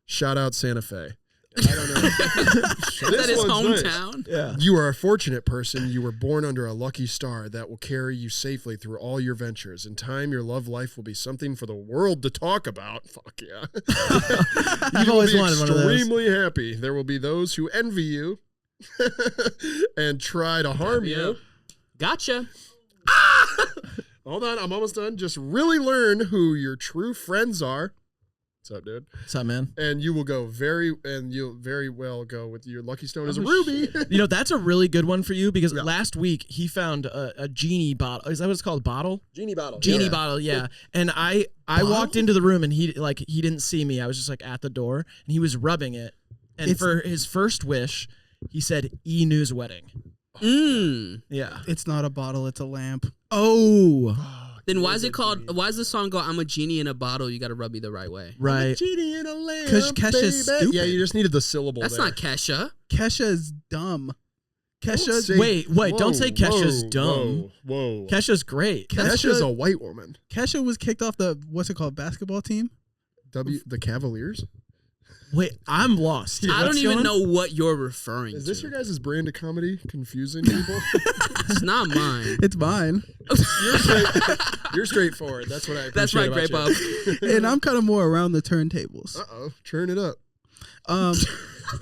Shout out Santa Fe. I don't know. Is that his hometown? Yeah. You are a fortunate person. You were born under a lucky star that will carry you safely through all your ventures. In time, your love life will be something for the world to talk about. Fuck yeah. I've always wanted one of those. Extremely happy. There will be those who envy you and try to harm you. Gotcha. Hold on, I'm almost done. Just really learn who your true friends are. What's up, dude? What's up, man? And you'll very well go with your lucky stone as a ruby. You know, that's a really good one for you because last week he found a genie bottle. Is that what it's called? Bottle? Genie bottle. Genie bottle, yeah. And I walked into the room and he didn't see me. I was just like at the door and he was rubbing it. And for his first wish, he said E-News wedding. Yeah. It's not a bottle, it's a lamp. Oh. Then why is it called? Why does the song go? I'm a genie in a bottle. You got to rub me the right way. Right. Genie in a lamp. Because Kesha's baby. stupid. Yeah, you just needed the syllable. That's there. not Kesha. Kesha is dumb. Kesha's Wait, don't say Kesha's dumb. Whoa. Kesha's great. Kesha's a white woman. Kesha was kicked off the basketball team. The Cavaliers. Wait, I'm lost. I don't even know what you're referring Is to. this your guys' brand of comedy? Confusing people? It's not mine. It's mine. You're straightforward. That's what I appreciate. That's right, about Grape you. Up. And I'm kind of more around the turntables. Churn it up.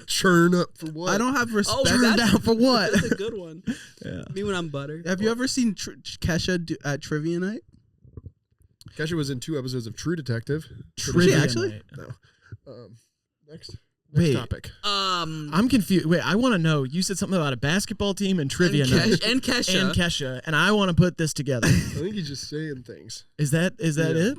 Churn up for what? I don't have respect. that's- down for what? That's a good one. Yeah. Me when I'm butter. Have you ever seen Kesha at trivia night? Kesha was in 2 episodes of True Detective. Trivia actually? night. No. Next Wait. topic. I'm confused. Wait, I want to know. You said something about a basketball team and trivia night. And Kesha. And Kesha, and I want to put this together. I think he's just saying things. Is that it?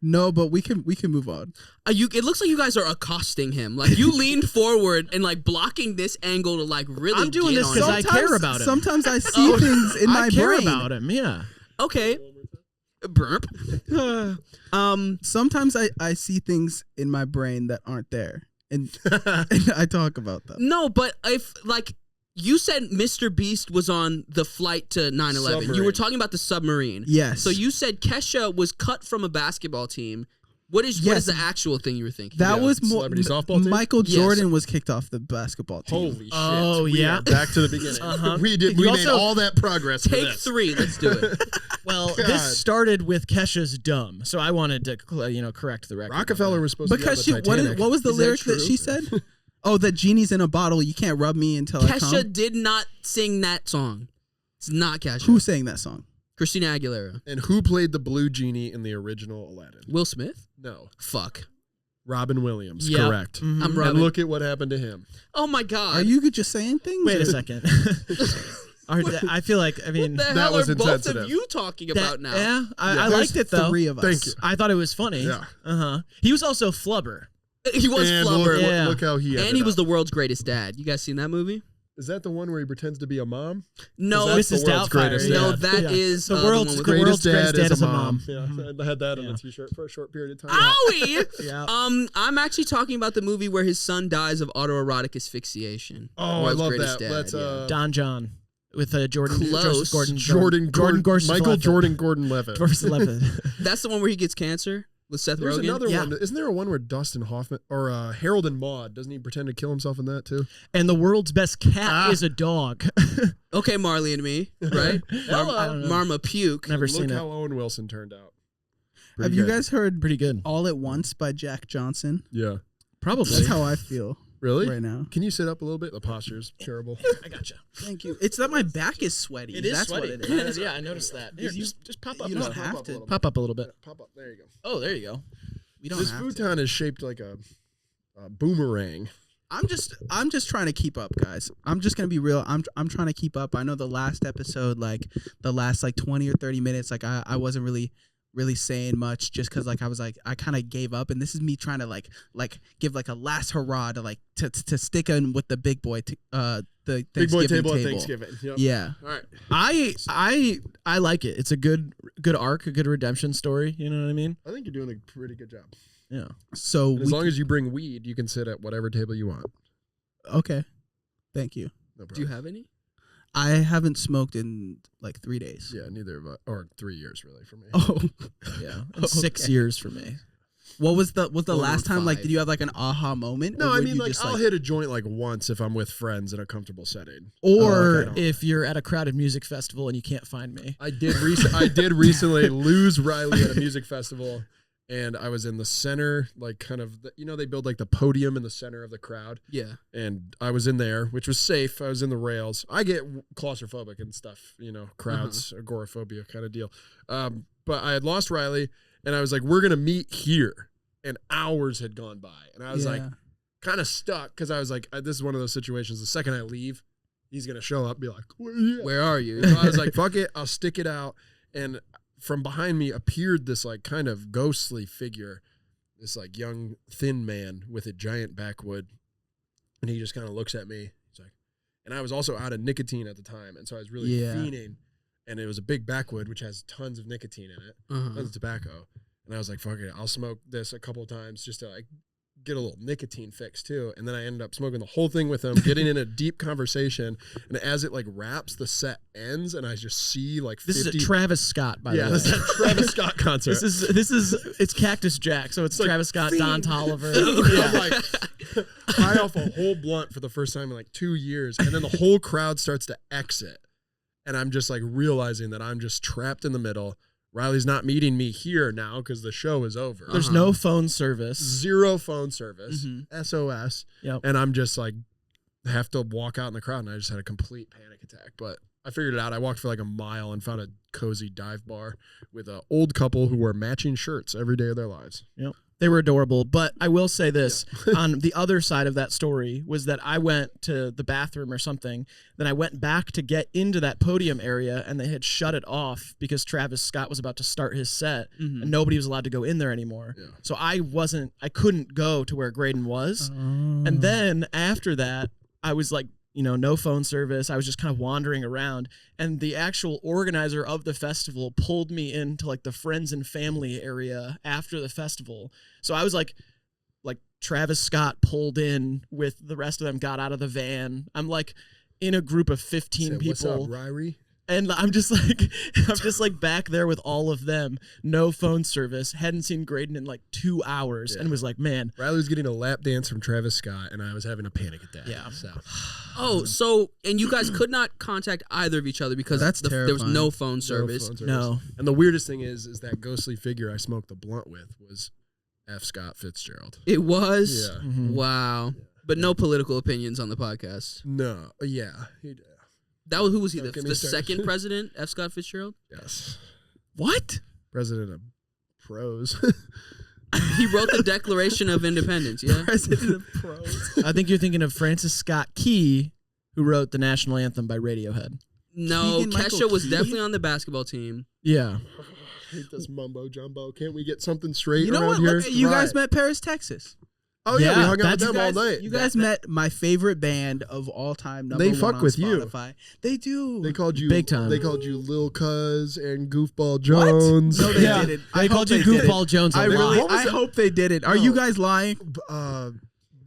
No, but we can move on. It looks like you guys are accosting him. Like you leaned forward and like blocking this angle to like really. I'm doing get this on 'cause him. I care about him. Sometimes I see things in my I care brain. about him. Yeah. Okay. Burp. Sometimes I see things in my brain that aren't there, and I talk about them. No, but if like you said Mr. Beast was on the flight to 9/11. You were Submarine. talking about the submarine. Yes. So you said Kesha was cut from a basketball team. What is the actual thing you were thinking? That was more. celebrity softball team? Michael Yes. Jordan was kicked off the basketball team. Holy shit. Oh, We yeah. are back to the beginning. You We made also- all that progress for Take this. 3. Let's do it. Well, God. this started with Kesha's dumb, so I wanted to, correct the record. Rockefeller was supposed to Because be she on the Titanic. what was the Is that lyric that true? she said? Oh, the genie's in a bottle. You can't rub me until I come. Kesha did not sing that song. It's not Kesha. Who sang that song? Christina Aguilera. And who played the blue genie in the original Aladdin? Will Smith? No. Fuck. Robin Williams. Yep. Correct. Mhm. I'm And Robin. look at what happened to him. Oh my god. Are you just saying things? Wait or- a second. I feel like, I mean, What the that hell was are both insensitive. of you talking about now? Yeah, I There's liked it though. 3 of us. Thank you. I thought it was funny. Yeah. He was also Flubber. He was And Flubber. Look, Yeah. look how he ended And he was up. the world's greatest dad. You guys seen that movie? Is that the one where he pretends to be a mom? No, That's Mrs. the world's Doubtfire. greatest no, dad. that Yeah. is The the world's one with great- Greatest greatest dad dad is a mom. Yeah, Mm-hmm. I had that on Yeah. a t-shirt for a short period of time. Owie! Yeah. I'm actually talking about the movie where his son dies of autoerotic asphyxiation. Oh, I World's love greatest that. dad, Let's yeah. Don John with Jordan. Close. Joseph Gordon. Jordan Gorsuch Michael Levitt. Jordan Gordon Levitt. Gorsuch Levitt. That's the one where he gets cancer with Seth There's Rogen. another Yeah. one. Isn't there a one where Dustin Hoffman or Harold and Maude, doesn't he pretend to kill himself in that too? And the world's best cat is a dog. Okay, Marley and Me, right? I don't know. Marma Puke. Never Look seen how it. Owen Wilson turned out. Have Pretty you good. guys heard Pretty good. All at Once by Jack Johnson? Yeah. Probably. That's how I feel Really? right now. Can you sit up a little bit? The posture's terrible. I gotcha. Thank you. It's that my back is sweaty. That's what it is. Yeah, I noticed that. Here, just pop up. You No, don't have to. Pop up a little bit. Pop up. There you go. Oh, there you go. We don't This have to. futon is shaped like a boomerang. I'm just trying to keep up, guys. I'm just gonna be real. I'm trying to keep up. I know the last episode, like the last 20 or 30 minutes, like I wasn't really saying much just because like I was like I kind of gave up, and this is me trying to like give like a last hurrah to stick in with the big boy the Big boy Thanksgiving table at Thanksgiving. Yep. Yeah. All right. I like it. It's a good arc, a good redemption story. You know what I mean? I think you're doing a pretty good job. Yeah. So And as long as you bring weed, you can sit at whatever table you want. okay, thank you. No problem. Do you have any? I haven't smoked in like 3 days. Yeah, neither of us. Or 3 years, really, for me. Oh, Yeah. And 6 years for me. what was the Going last on time? Like, 5. did you have like an aha moment? No, or I were mean, you like, just, I'll hit a joint like once if I'm with friends in a comfortable setting. Or I don't- if you're at a crowded music festival and you can't find me. I did recently lose Riley at a music festival, and I was in the center, like kind of, they build like the podium in the center of the crowd, Yeah. and I was in there, which was safe. I was in the rails. I get claustrophobic and stuff, crowds, agoraphobia kind of deal. But I had lost Riley, and I was like, we're gonna meet here, and hours had gone by, and I was like, kind of stuck because I was like, this is one of those situations. The second I leave, he's gonna show up, and be like, Where are you? So I was like, fuck it, I'll stick it out. And from behind me appeared this like kind of ghostly figure, this like young, thin man with a giant backwood. And he just kind of looks at me. He's like, and I was also out of nicotine at the time. And so I was really fiending. And it was a big backwood, which has tons of nicotine in it, tons of tobacco. And I was like, fuck it, I'll smoke this a couple of times just to like get a little nicotine fix too. And then I ended up smoking the whole thing with him, getting in a deep conversation. And as it like wraps, the set ends, and I just see like 50. This is a Travis Scott, by the way. This is a Travis Scott concert. It's Cactus Jack, so it's like Travis Scott, Don Tolliver. I'm like high off a whole blunt for the first time in like 2 years, and then the whole crowd starts to exit, and I'm just like realizing that I'm just trapped in the middle. Riley's not meeting me here now because the show is over. There's no phone service. 0 phone service. SOS. Yep. And I'm just like have to walk out in the crowd, and I just had a complete panic attack. But I figured it out. I walked for like a mile and found a cozy dive bar with an old couple who wore matching shirts every day of their lives. Yep. They were adorable. But I will say this, on the other side of that story was that I went to the bathroom or something. Then I went back to get into that podium area, and they had shut it off because Travis Scott was about to start his set, and nobody was allowed to go in there anymore. Yeah. So I couldn't go to where Graydon was. And then after that, I was like, no phone service. I was just kind of wandering around, and the actual organizer of the festival pulled me into like the friends and family area after the festival. So I was like Travis Scott pulled in with the rest of them, got out of the van. I'm like in a group of 15 people. What's up, Ryrie? And I'm just like back there with all of them. No phone service. Hadn't seen Graydon in like 2 hours, and was like, man. Riley was getting a lap dance from Travis Scott, and I was having a panic attack. Yeah. So And you guys could not contact either of each other because That's there was terrifying. no phone service. No. And the weirdest thing is that ghostly figure I smoked the blunt with was F. Scott Fitzgerald. It was? Yeah. Wow. But no political opinions on the podcast. No. Yeah. That was, who was he? Don't get me The started. second president, F. Scott Fitzgerald? Yes. What? President of Pros. He wrote the Declaration of Independence, yeah? President of Pros. I think you're thinking of Francis Scott Key, who wrote the national anthem by Radiohead. No, Keegan-Michael Kesha was Key? definitely on the basketball team. Yeah. I hate this mumbo jumbo. Can't we get something straight You know around what? here? Look, you guys met Paris, Texas. Oh yeah, we Yeah, hung out with that's- them all night. You guys met my favorite band of all time. Number They one fuck on with you. Spotify. They do. They called you Big time. They called you Lil Cuz and Goofball Jones. No, they Yeah. didn't. They I called hope you they didn't. Goofball Jones a I lot. really. What was I that? hope they did it. Are No. you guys lying?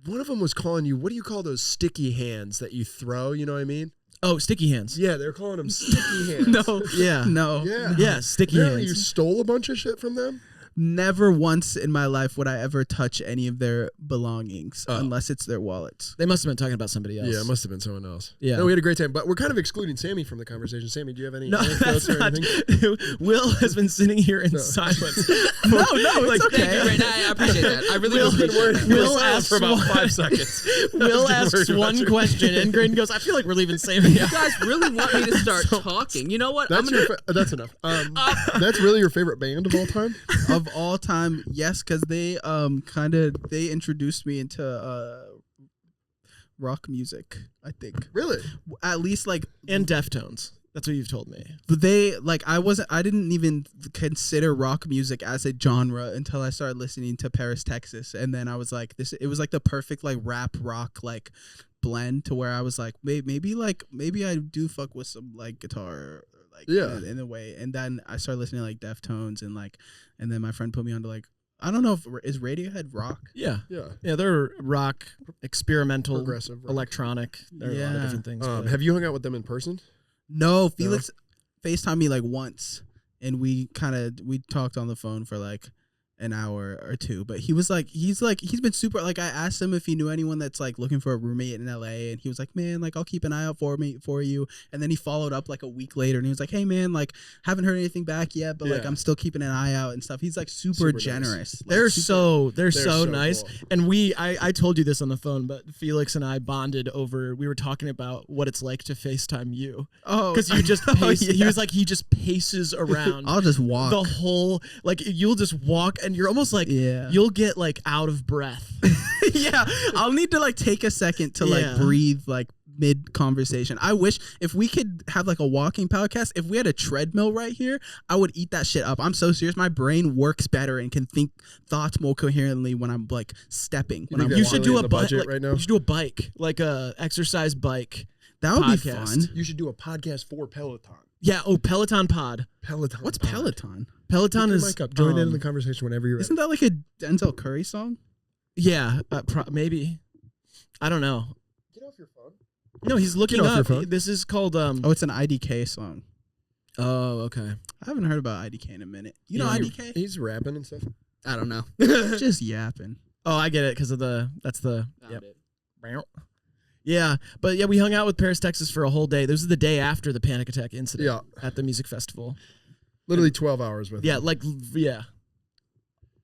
One of them was calling you. What do you call those sticky hands that you throw? You know what I mean? Oh, sticky hands. Yeah, they're calling them sticky hands. No. Yeah. No. Yeah. Yeah, sticky Apparently you hands. stole a bunch of shit from them. Never once in my life would I ever touch any of their belongings Oh. unless it's their wallets. They must have been talking about somebody else. Yeah, it must have been someone else. Yeah. No, we had a great time, but we're kind of excluding Sammy from the conversation. Sammy, do you have any No, anecdotes that's or not. anything? Will has been sitting here in silence. No, it's Thank you, okay. Ray. I appreciate that. I really Will- appreciate that. Will silent asks for about one- 5 seconds. Will asks worried about one you. question, and Graydon goes, I feel like we're leaving Sammy You out. guys really want me to start talking. You know what? That's that's enough. That's really your favorite band of all time? Of all time, yes, because they they introduced me into rock music. I think Really? at least like And Deftones. That's what you've told me. they like I didn't even consider rock music as a genre until I started listening to Paris, Texas, and then I was like it was like the perfect like rap rock like blend to where I was like maybe I do fuck with some like guitar like Yeah. in a way, and then I started listening to like Deftones and then my friend put me onto like I don't know if is Radiohead rock. Yeah. Yeah. They're rock, experimental, Progressive rock. electronic. There are a lot of Yeah. different things. but- Have you hung out with them in person? No, Felix FaceTimed me like once, and we talked on the phone for like an hour or two. But he's been super. Like I asked him if he knew anyone that's like looking for a roommate in LA, and he was like, man, like I'll keep an eye out for you. And then he followed up like a week later, and he was like, hey man, like haven't heard anything back yet, but like Yeah. I'm still keeping an eye out and stuff. He's like super Nice. generous. Like, They're super- so nice. cool. And I told you this on the phone, but Felix and I bonded over, we were talking about what it's like to FaceTime you. Oh, Because you just oh, pace, yeah. he was like, he just paces around I'll just walk. the whole, like you'll just walk and you're almost like, Yeah. you'll get like out of breath. Yeah, I'll need to like take a second to Yeah. like breathe like mid conversation. I wish if we could have like a walking podcast, if we had a treadmill right here, I would eat that shit up. I'm so serious. My brain works better and can think thoughts more coherently when I'm like stepping. When think I'm that's You walking. should do really a in the bike budget right now? You should do a bike, like a exercise bike. That would be podcast. fun. You should do a podcast for Peloton. Yeah. Oh, Peloton pod. Peloton. What's pod. Peloton? Peloton Pick your is mic up. Join in the conversation whenever you're ready. Isn't that like a Denzel Curry song? Yeah, maybe. I don't know. Get off your phone. No, he's looking Get off your up. phone. This is called Oh, it's an IDK song. Oh, okay. I haven't heard about IDK in a minute. You know Yeah. IDK? He's rapping and stuff. I don't know. Just yapping. Oh, I get it because of that's the Found yep. it. Yeah, but yeah, we hung out with Paris, Texas for a whole day. This was the day after the panic attack incident Yeah. at the music festival. Literally 12 hours with Yeah, him. like yeah.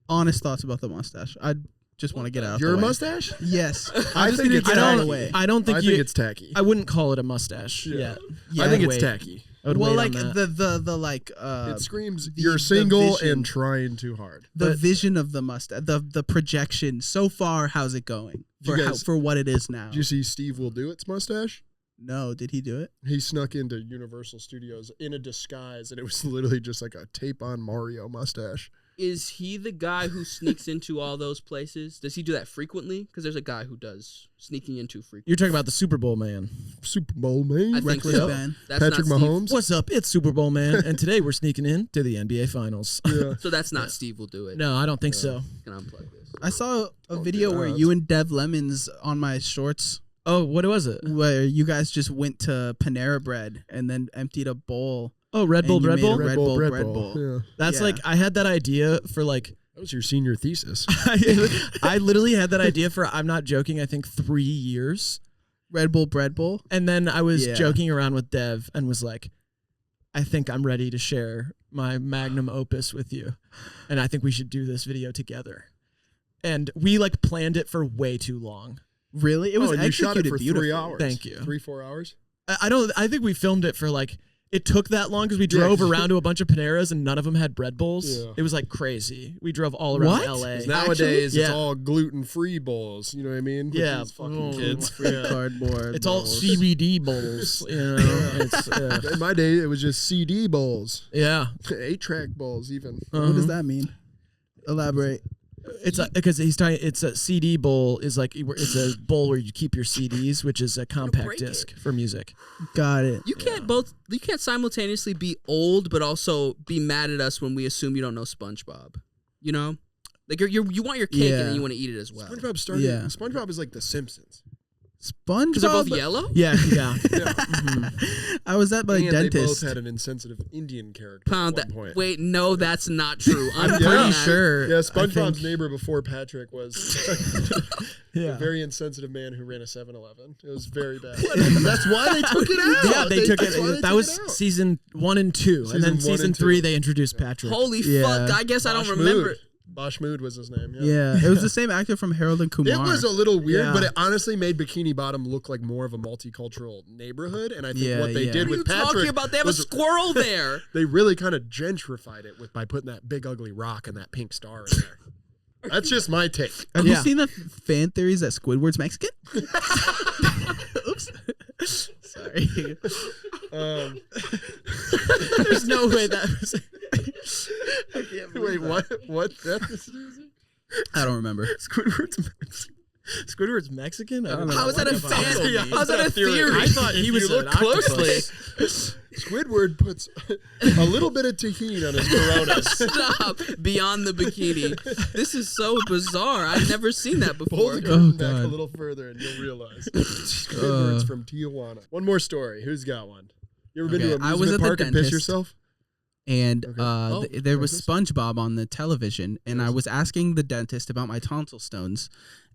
Honest thoughts about the mustache. I just want to get out. Your the way. mustache? Yes. I just think need to it's get out of tacky. the way. I don't think I you. think it's tacky. I wouldn't call it a mustache. Yeah. Yeah, Yeah, I think I'd it's wait. tacky. I would Well, wait like on that. the like It screams the- you're the single vision. and trying too hard. the But vision of the mustache, the projection. So far, how's it going You for guys- for what it is now? did you see Steve Will Do It's mustache? No, did he do it? He snuck into Universal Studios in a disguise, and it was literally just like a tape-on Mario mustache. Is he the guy who sneaks into all those places? Does he do that frequently? Because there's a guy who does sneaking into frequently. You're talking about the Super Bowl man. Super Bowl man. I think Reckless so. Ben. That's Patrick not Steve. Mahomes. What's up? It's Super Bowl man, and today we're sneaking in to the NBA Finals. Yeah. So that's not Steve will do it. No, I don't think so. Can unplug this? I saw a Oh, video dude, where that's- you and Dev Lemons on my shorts, Oh, what was it? where you guys just went to Panera Bread and then emptied a bowl. Oh, Red Bull, And you Red made Bull. a Red Bull. Yeah. That's Yeah. like I had that idea for like That was your senior thesis. I literally had that idea for I'm not joking. I think 3 years. Red Bull, Bread Bowl. And then I was Yeah. joking around with Dev and was like, I think I'm ready to share my magnum opus with you. And I think we should do this video together. And we like planned it for way too long. Really? It was and you shot it executed for beautifully. 3 hours. Thank you. 3-4 hours. I think we filmed it for like, it took that long because we drove around to a bunch of Paneras and none of them had bread bowls. Yeah. It was like crazy. We drove all around What? LA. 'Cause nowadays, Yeah. it's all gluten-free bowls. You know what I mean? With Yeah. these fucking Oh, kids. Free Yeah. cardboard. It's all bowls. CBD bowls, you know. It's In my day, it was just CD bowls, yeah. 8-track bowls, even. What does that mean? Elaborate. It's because he's talking. It's a CD bowl. Is like it's a bowl where you keep your CDs, which is a compact break disc for music. Got it. You can't You can't simultaneously be old but also be mad at us when we assume you don't know SpongeBob. You know, like you want your cake and Yeah. then you want to eat it as well. SpongeBob started. Yeah. SpongeBob is like The Simpsons. SpongeBob. Because they're both yellow. Yeah, yeah. I was at my And dentist. they both had an insensitive Indian character Pound at that. one point. Wait, no, that's not true. I'm Yeah. pretty Pretty sure. sure. Yeah, I SpongeBob's think- neighbor before Patrick was a Yeah. very insensitive man who ran a 7-Eleven. It was very bad. That's why they took it out. Yeah, they took that's why it. they That took was it out. season 1 and 2, Season and then 1 season and 3 2. they introduced Patrick. Holy Yeah. fuck! I guess I don't Bosch remember. Mood. Bosch Mood was his name. Yeah, it was the same actor from Harold and Kumar. It was a little weird, Yeah. but it honestly made Bikini Bottom look like more of a multicultural neighborhood. And I think Yeah, what they yeah. did What are you with Patrick talking about? They have a was squirrel there. they really kind of gentrified it by putting that big ugly rock and that pink star in there. That's just my take. Have you Yeah. seen the fan theories that Squidward's Mexican? Oops. Sorry. There's no way that was. Wait, what? What? I don't remember. Squidward's Mexican. I don't know. How is that a What fan? about- How's that a theory? I thought he was you look an octopus. closely. Squidward puts a little bit of tahini on his Coronas. Stop. Beyond the bikini. This is so bizarre. I've never seen that Pull before. the curtain back God. a little further and you'll realize. Squidward's from Tijuana. One more story. Who's got one? You ever been to Okay, an I was amusement at the park and piss dentist. yourself? And Okay. there was dentist? SpongeBob on the television, and I was asking the dentist about my tonsil stones,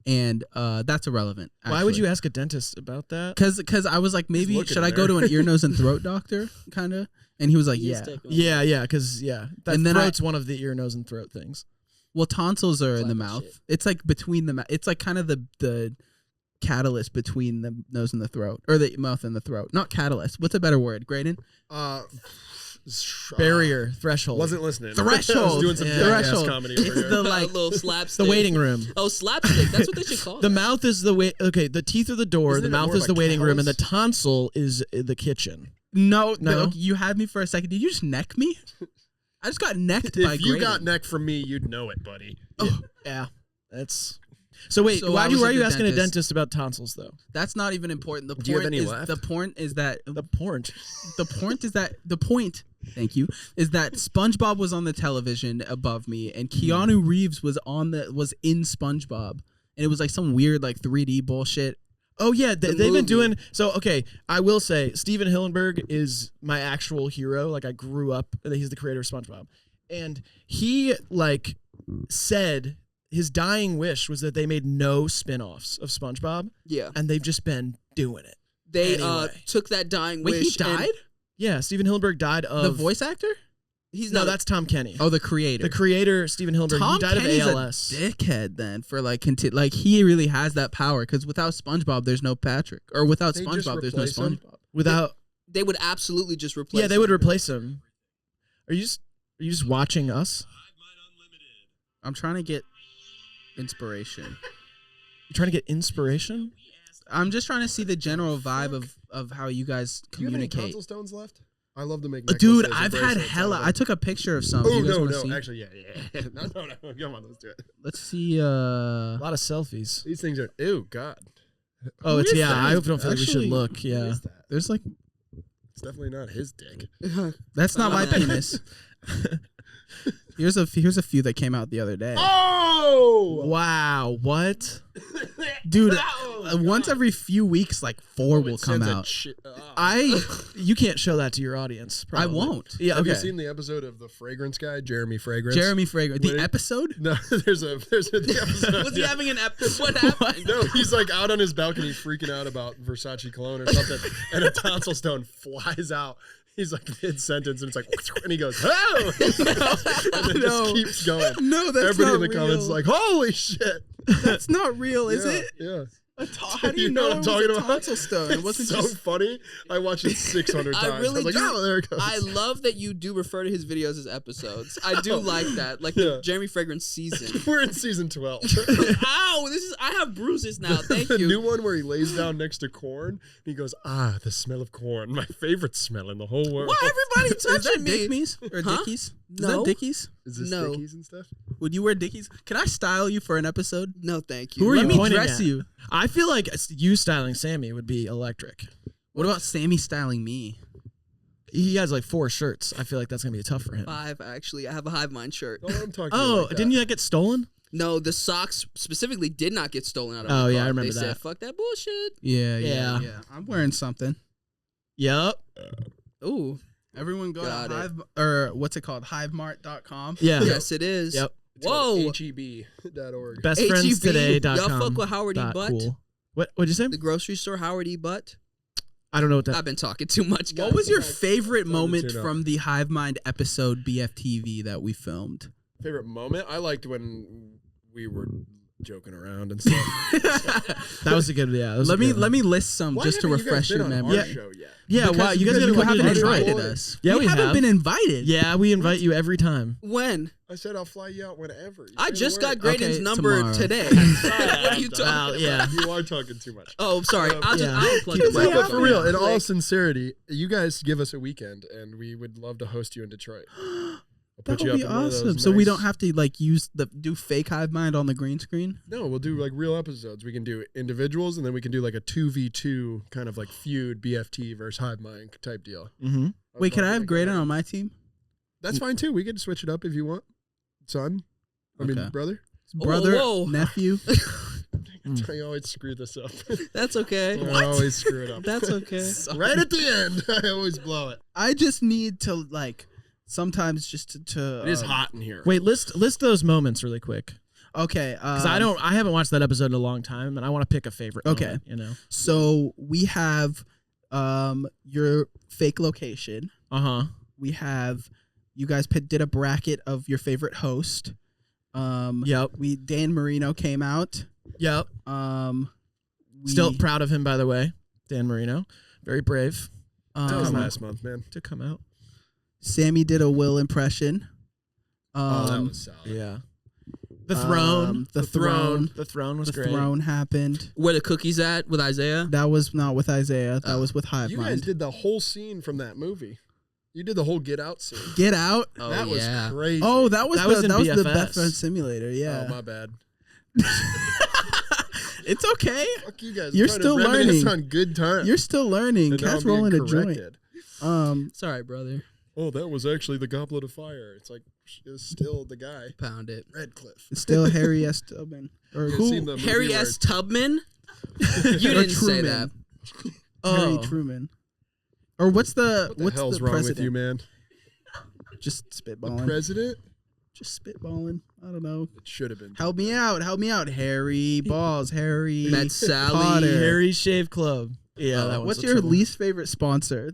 and that's irrelevant. Why would you ask a dentist about that? Because I was like, maybe looking should I go there. to an ear, nose, and throat doctor, kind of? And he was like, He's yeah. taking- Yeah, because that And then throat's one of the ear, nose, and throat things. Well, tonsils are in the Clever mouth. shit. It's like between the mouth. It's like kind of the catalyst between the nose and the throat, or the mouth and the throat. Not catalyst. What's a better word, Graydon? Barrier, threshold. Wasn't listening. Threshold. I was doing some Yeah. jackass Threshold. comedy over It's here. the A like little slapstick. the waiting room. Oh, slapstick. That's what they should call The it. mouth is the way. Okay, the teeth are the door. Isn't the it mouth more is of the a waiting room, and the callus? tonsil is the kitchen. no. No? You had me for a second. Did you just neck me? I just got necked by If you Graydon. got neck from me, you'd know it, buddy. Yeah, that's. So wait, So why I was are at you the asking a dentist. dentist about tonsils though? That's not even important. The Do you have point any is left? the point is that The porn. the point. Thank you. Is that SpongeBob was on the television above me, and Keanu Reeves was in SpongeBob, and it was like some weird like 3D bullshit. Oh yeah, they've movie. been doing. So okay, I will say Steven Hillenburg is my actual hero. Like I grew up. He's the creator of SpongeBob, and he like said his dying wish was that they made no spin-offs of SpongeBob, Yeah. and they've just been doing it. They Anyway. took that dying Wait, wish. he and died? Yeah, Steven Hillenburg died of The voice actor? He's No, not. that's Tom Kenny. Oh, the creator. The creator, Steven Hillenburg, Tom he died Kenny's of ALS. a dickhead then for like like he really has that power because without SpongeBob there's no Patrick, or without They just SpongeBob there's no replace him? SpongeBob. Without, They would absolutely just replace. yeah, they would him. replace him. Are you just watching us? I'm trying to get inspiration. You trying to get inspiration? I'm just trying to see the general vibe of how you guys Do you have any communicate. tonsil stones left? I love to make Dude, necklaces and I've had bracelets out hella. of I them. took a picture of some. Oh, you guys no, wanna no. see? Actually, yeah. No. Come on, let's do it. Let's see. A lot of selfies. These things are, ew, God. Oh, Who it's is yeah. that? I don't feel like we should Actually, look. Who Yeah. is that? there's like. It's definitely not his dick. That's not my Oh, penis. Here's a few that came out the other day. Oh! Wow. What? Dude, once every few weeks, like 4 will come out. You can't show that to your audience. I Probably. won't. Yeah. Have Okay. you seen the episode of the Fragrance Guy, Jeremy Fragrance? Jeremy Fragrance. The Wait. episode? No, there's the episode. Was he yeah. having an episode? What happened? No, he's like out on his balcony freaking out about Versace cologne or something, and a tonsil stone flies out. He's like mid-sentence, and it's like, and he goes, oh! and it just keeps going. No, that's Everybody not in the comments is real. like, holy shit. That's not real, is Yeah, it? Yeah. How do you, You know know what it I'm was talking a about? tonsil stone? It wasn't so just. funny. I watched it 600 times. I really was like, do. oh, there it goes. I love that you do refer to his videos as episodes. I do like that, like Yeah. the Jeremy Fragrance season. We're in season 12. Ow! I have bruises now. Thank the you. new one where he lays down next to corn. And he goes, the smell of corn. My favorite smell in the whole world. Why everybody Is that touching me? Dickies or Huh? Dickies? Is No. that Dickies? Is this No. Dickies and stuff? Would you wear Dickies? Can I style you for an episode? No, thank you. Who are Let you me pointing dress at? you. I feel like you styling Sammy would be electric. What about Sammy styling me? He has like 4 shirts. I feel like that's gonna be tough for him. 5 actually. I have a HIVEMIND shirt. Don't let him talk to you Oh, like that. didn't you get stolen? No, the socks specifically did not get stolen out of Oh, my yeah, car. I remember They said, that. "Fuck that bullshit." Yeah. I'm wearing something. Yep. Ooh, Everyone go Got to it. Hive, or what's it called? HiveMart.com. Yeah. yes, it is. Yep. Whoa, HEB.org. Bestfriendstoday.com. Y'all fuck with Howard E. Butt? Cool. What'd you say? The grocery store, Howard E. Butt. I don't know what that. I've been talking too much. Guys. What was your Time to favorite tune moment up. from the HiveMind episode BFTV that we filmed? Favorite moment? I liked when we were joking around and stuff. That was a good. Yeah. That was a Let me good one. let me list some Why just to haven't you guys refresh been your on memory. our show yet? Yeah. Because Wow. You guys gotta you come to haven't Detroit. invited us. Yeah, we haven't have. been invited. Yeah, we invite you every time. when? I said I'll fly you out whenever. You I say just the got word. Graydon's Okay, number tomorrow. today. What are you talking Well, about? yeah. You are talking too much. Oh, sorry. I'll just Yeah. I'll plug Keep it. it No, Yeah, but for real, in all Like, sincerity, you guys give us a weekend, and we would love to host you in Detroit. I'll That put you would up be in one of awesome. those So we nice- don't have to like do fake HiveMind on the green screen. No, we'll do like real episodes. We can do individuals, and then we can do like a 2v2 kind of like feud, BFT versus HiveMind type deal. Mm-hmm. Wait, can I have Graydon on my team? That's fine too. We can switch it up if you want, son. I mean, Okay. brother. Brother, whoa. nephew. I always screw this up. That's okay. I always screw it up. That's okay. Right at the end, I always blow it. I just need to like sometimes just to. It is hot in here. Wait, list those moments really quick. Okay. Because I haven't watched that episode in a long time, and I want to pick a favorite. Okay. moment, you know. So we have your fake location. We have you guys did a bracket of your favorite host. Yep. Dan Marino came out. Yep. We, Still proud of him, by the way, Dan Marino. Very brave That was um, last month, man. to come out. Sammy did a Will impression. That was solid. Yeah. The throne. The throne. The throne was The great. throne happened. Where the cookies at with Isaiah? That was not with Isaiah. That was with You guys HiveMind. did the whole scene from that movie. You did the whole Get Out scene. Get out. Oh, that was yeah. crazy. Oh, that was That was the in that was the BFS. Best Friend Simulator. Yeah. Oh, my bad. It's okay. Fuck you guys. You're I'm trying still to reminisce learning. on good times. You're still learning. And now Cat's I'm being rolling a joint. corrected. It's all right, brother. Oh, that was actually the Goblet of Fire. It's like, it was still the guy. Pound it. Redcliffe. It's still Harry S. Tubman. Or You guys who? seen the movie Harry where- S. Tubman? You Or didn't say that. Truman. Harry Oh. Truman. Or what's the What the what's hell's the wrong president? with you, man? Just The spitballing. president? Just spitballing. I don't know. It should have been. Help me out. Help me out. Harry Balls. Harry Met Sally. Potter. Harry Shave Club. Yeah, that one's What's a your trouble. least favorite sponsor?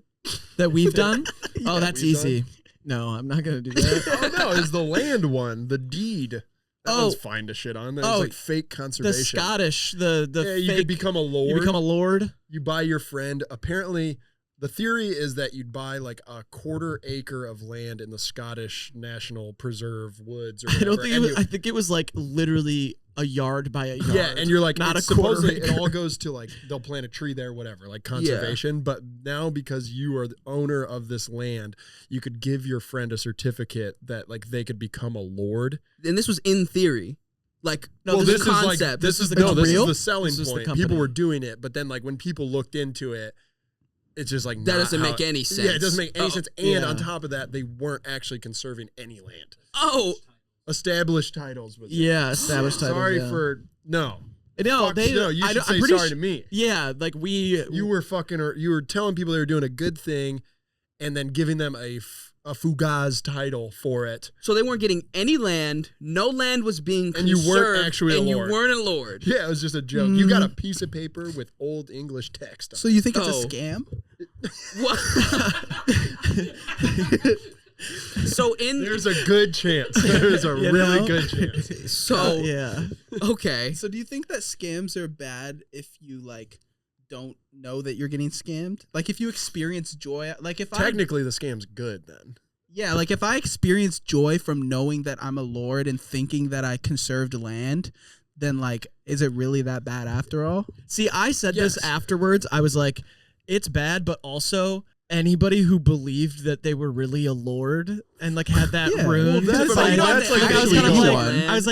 that we've done? Yeah, Oh, that's we've easy. No, I'm not gonna do that. Oh, no, it's the land one. The deed. That Oh. one's fine to shit on. That's Oh, like fake the conservation. Scottish, the Yeah, you fake, could become a lord. you become a lord. You buy your friend. Apparently, the theory is that you'd buy like a 1/4 acre of land in the Scottish National Preserve woods. Or I don't whatever, think it and was. I think it was like literally a yard by a yard. yeah, and you're like, not it's a quarter supposedly it acre. all goes to like they'll plant a tree there, whatever, like conservation. But now because you are the owner of this land, you could give your friend a certificate that like they could become a lord. And this was in theory. Like, No, well, this this is is like concept. this is the the no, this real? is the selling This is the point. company. People were doing it, but then like when people looked into it, it's just like That not doesn't how make any Yeah, it sense. doesn't make any Oh, sense. And yeah. on top of that, they weren't actually conserving any land. Oh, Established titles was it. Yeah, established titles. Sorry yeah. for no. no. Fuck, They no. You I should don't- I'm say pretty sorry su- to me. Yeah, like we. You were fucking, or you were telling people they were doing a good thing, and then giving them a fugaz title for it. so they weren't getting any land. No land was being And you weren't conserved, actually a and lord. you weren't a lord. Yeah, it was just a joke. You got a piece of paper with old English text. On So you think it's Oh. a scam? What? So in There's a good chance. There's a You really know? good chance. so yeah. okay. So do you think that scams are bad if you like don't know that you're getting scammed? Like if you experience joy, like if Technically, the scam's good then. yeah, like if I experience joy from knowing that I'm a lord and thinking that I conserved land, then like is it really that bad after all? See, I said Yes. this afterwards. I was like, it's bad, but also anybody who believed that they were really a lord and like had that Yeah. rune. Well, that's to like- sign that's on, like I was actually kind of cool. like, I was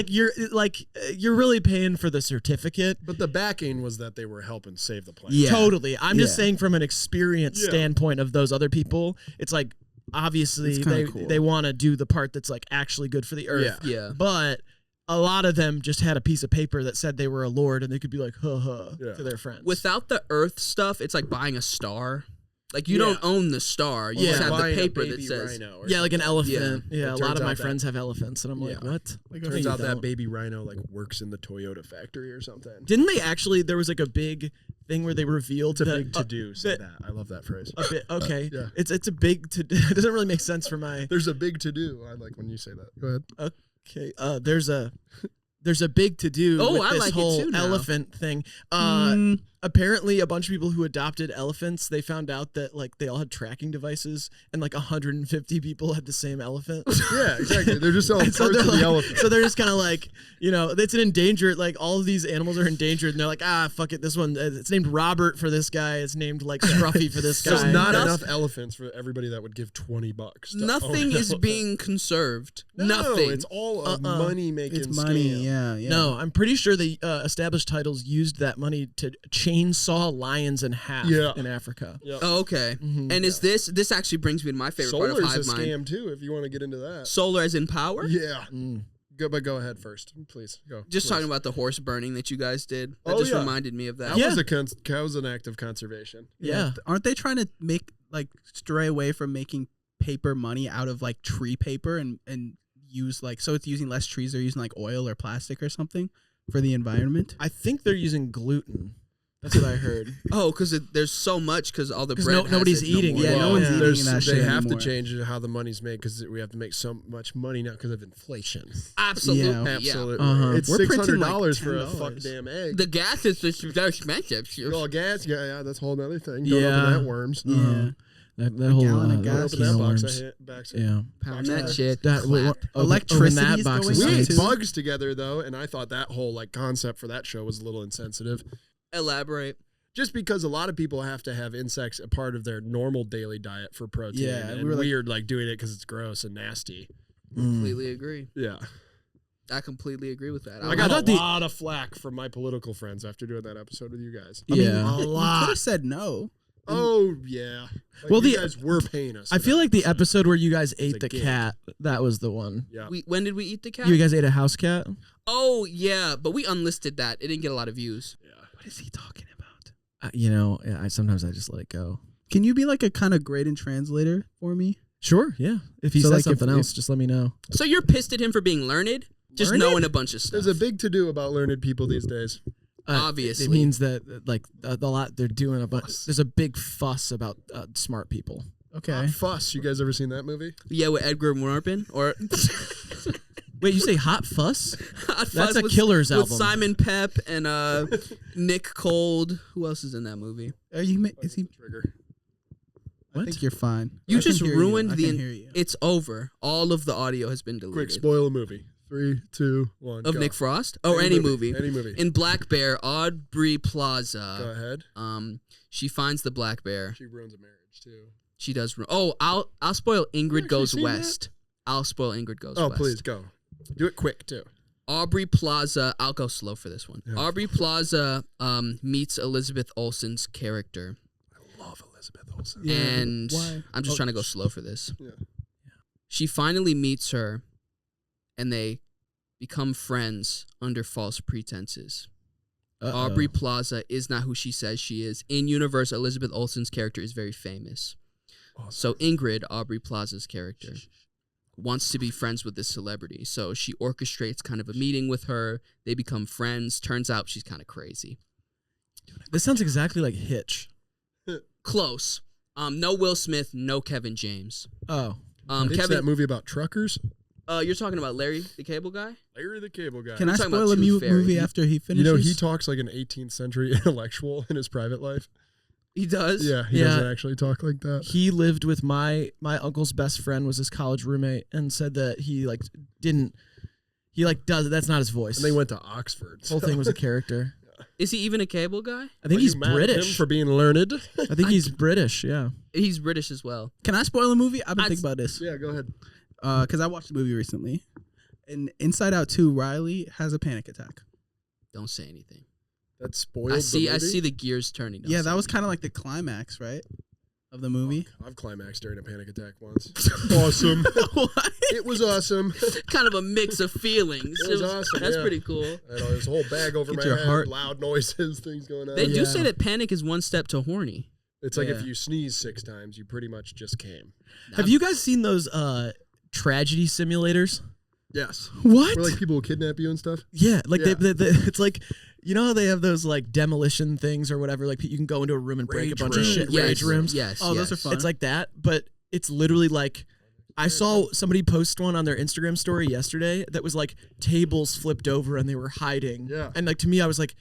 like, you're really paying for the certificate. But the backing was that they were helping save the planet. Yeah. Totally. I'm just Yeah. saying from an experience Yeah. standpoint of those other people, it's like obviously It's kinda they cool. they want to do the part that's like actually good for the earth. Yeah. But a lot of them just had a piece of paper that said they were a lord and they could be like, Yeah. to their friends. Without the Earth stuff, it's like buying a star. Like you Yeah. don't own the star. You Yeah. just have the Buying a paper that baby says. rhino or yeah, like an something. elephant. Yeah. Yeah, It a lot turns of my out that- friends have elephants, and I'm like, Yeah. what? Like Turns you out that don't. baby rhino like works in the Toyota factory or something. Didn't they actually? There was like a big thing where they revealed It's a that big to do. Say that- that. I love that phrase. a bit. Okay, Yeah. it's a big to. It doesn't really make sense for my. There's a big to do. I like when you say that. Go ahead. Okay, there's a there's a big to do Oh, with I this like it whole too now. elephant thing. Apparently, a bunch of people who adopted elephants, they found out that like they all had tracking devices, and like 150 people had the same elephant. Yeah, exactly. They're just selling parts of the elephant. So they're just kind of like, it's an endangered. Like all of these animals are endangered, and they're like, fuck it. This one, it's named Robert for this guy. It's named like Scruffy for this guy. There's not enough elephants for everybody that would give $20. Nothing is being conserved. No, Nothing. it's all a money making. It's money. Scam. Yeah. No, I'm pretty sure the established titles used that money to chainsaw lions in half in Africa. Yep. Oh, okay. And is this actually brings me to my favorite part of Solar's a HiveMind. scam too. If you want to get into that. Solar as in power? Yeah. Go ahead first, please. Go. Just please. talking about the horse burning that you guys did. That Oh, just yeah. reminded me of that. That was an act of conservation. Yeah. Aren't they trying to stray away from making paper money out of like tree paper and use so it's using less trees? They're using like oil or plastic or something for the environment. I think they're using gluten. That's what I heard. Oh, because there's so much because all the 'Cause bread. nobody's has it eating no it. more. Yeah, no one's eating that shit They have anymore. to change how the money's made because we have to make so much money now because of inflation. Absolutely. Yeah. Yeah. Absolutely. Uh-huh. It's We're printing, like, $600 for a $10. fuck damn egg. The gas is just very expensive. Well, gas, yeah, that's a whole other thing. Don't Yeah. open that worms. Yeah. That whole gallon of Don't gas open that box. worms. Pound box that of- shit. That Clap. Electricity that is box going is We up ate too. bugs together though, and I thought that whole concept for that show was a little insensitive. Elaborate. Just because a lot of people have to have insects a part of their normal daily diet for protein. Yeah, and we were weird doing it because it's gross and nasty. Completely agree. Yeah, I completely agree with that. I got thought a the- lot of flack from my political friends after doing that episode with you guys. I mean, Yeah. you could have said no. Oh yeah. Well, you the- guys were paying us. I feel like the episode where you guys ate a the gig. cat, that was the one. yeah. When did we eat the cat? You guys ate a house cat? Oh yeah, but we unlisted that. It didn't get a lot of views. What is he talking about? Sometimes I just let it go. Can you be like a kind of Graydon translator for me? Sure, yeah. If he So, says like, if- something else, just let me know. So you're pissed at him for being learned? Just Learned? knowing a bunch of stuff. There's a big to do about learned people these days. Obviously. It means that a lot they're doing a bunch. There's a big fuss about smart people. Okay. Fuss. You guys ever seen that movie? Yeah, with Edgar Warpin or Wait, you say Hot Fuss? Hot That's Fuzz a with- Killers with album. Simon Pep and Nick Cold. Who else is in that movie? Are you? Is he? Trigger. I think you're fine. You I can just hear ruined I the. can hear you. It's over. All of the audio has been deleted. Quick, spoil a movie. 3, 2, 1. Of go. Nick Frost? Or any movie. Any movie. In Black Bear, Aubrey Go Plaza. ahead. She finds the black bear. She ruins a marriage too. She does. Oh, I'll spoil Ingrid actually Goes seen West. I'll spoil Ingrid Goes Oh, West. please go. Do it quick too. Aubrey Plaza. I'll go slow for this one. Yeah. Aubrey Plaza meets Elizabeth Olsen's character, I love Elizabeth Olsen. and Why? I'm just trying to go slow for this. Yeah. She finally meets her, and they become friends under false pretenses. Aubrey Plaza is not who she says she is. In universe, Elizabeth Olsen's character is very famous. Awesome. So Ingrid, Aubrey Plaza's character, wants to be friends with this celebrity. So she orchestrates kind of a meeting with her. They become friends. Turns out she's kind of crazy. This sounds exactly like Hitch. Close. No Will Smith, no Kevin James. Oh. It's Kevin, that movie about truckers. you're talking about Larry the Cable Guy? Larry the Cable Guy. Can I talking about spoil a Tooth Fairy. movie after he you finishes? know he talks like an 18th century intellectual in his private life. He does? Yeah, he Yeah. doesn't actually talk like that. He lived with my uncle's best friend was his college roommate and said that he does that's not his voice. And they went to Oxford. The whole thing was a character. Is he even a cable guy? I think he's Are you mad at him British. for being learned. I think he's British, yeah. He's British as well. Can I spoil a movie? I've been I'd- thinking about this. Yeah, go ahead. Because I watched the movie recently. In Inside Out 2, Riley has a panic attack. Don't say anything. That spoiled I see the the gears turning. Don't Yeah, say that was kind of like the climax, right? Of the movie. I've climaxed during a panic attack once. Awesome. What? It was awesome. kind of a mix of feelings. It was awesome, That's yeah. pretty cool. There's a whole bag over Get my your head, heart- loud noises, things going on. They do Yeah. say that panic is one step to horny. It's like if Yeah. you sneeze 6 times, you pretty much just came. Have you guys seen those tragedy simulators? Yes. What? Where like people will kidnap you and stuff. Yeah, like Yeah. it's like how they have those like demolition things or whatever. Like you can go into a room and break Rage a bunch rooms. of shit. Yes, Rage rooms. Yes. Oh, those yes. are fun. It's like that, but it's literally like I saw somebody post one on their Instagram story yesterday that was like tables flipped over and they were hiding. Yeah. And like to me, I was like,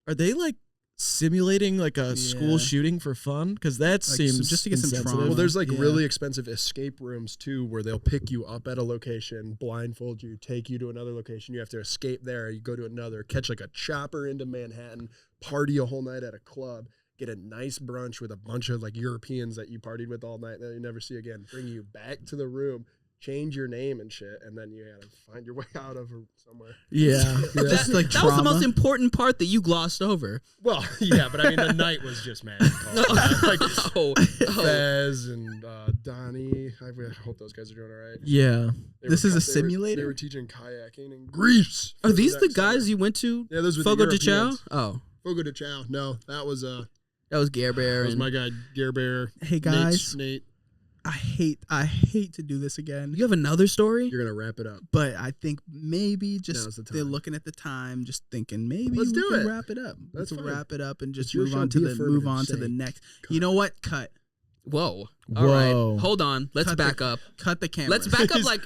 are they like simulating like a school shooting for fun? Because that seems just to get some insensitive. trauma. Well, there's like Yeah. really expensive escape rooms too, where they'll pick you up at a location, blindfold you, take you to another location. You have to escape there. You go to another, catch like a chopper into Manhattan, party a whole night at a club, get a nice brunch with a bunch of like Europeans that you partied with all night that you never see again, bring you back to the room, change your name and shit, and then you gotta find your way out of somewhere. Yeah. Just like That was the trauma. most important part that you glossed over. Well, yeah, but I mean the night was just magical. Like Oh, Fez and Donnie. I hope those guys are doing all right. Yeah. This is a They simulator? were teaching kayaking in Greece. are these the next summer. guys you went to? Yeah, those were Fogo the de Chao? Europeans. Oh, Fogo de Chao. No, that was that was Gare Bear. that was And my guy Gare Bear. Hey guys, Nate, I hate to do this again, you have another story? you're gonna wrap it up. but I think maybe Now's just the they're time. looking at the time, just thinking maybe Let's we do can it. wrap it up. That's Let's fine. wrap it up and just It's your move show, on to be the affirmative, say next. cut. You know what? Cut Whoa. All right. Whoa. Hold on. Let's Cut back the- up. cut the camera. Let's back up like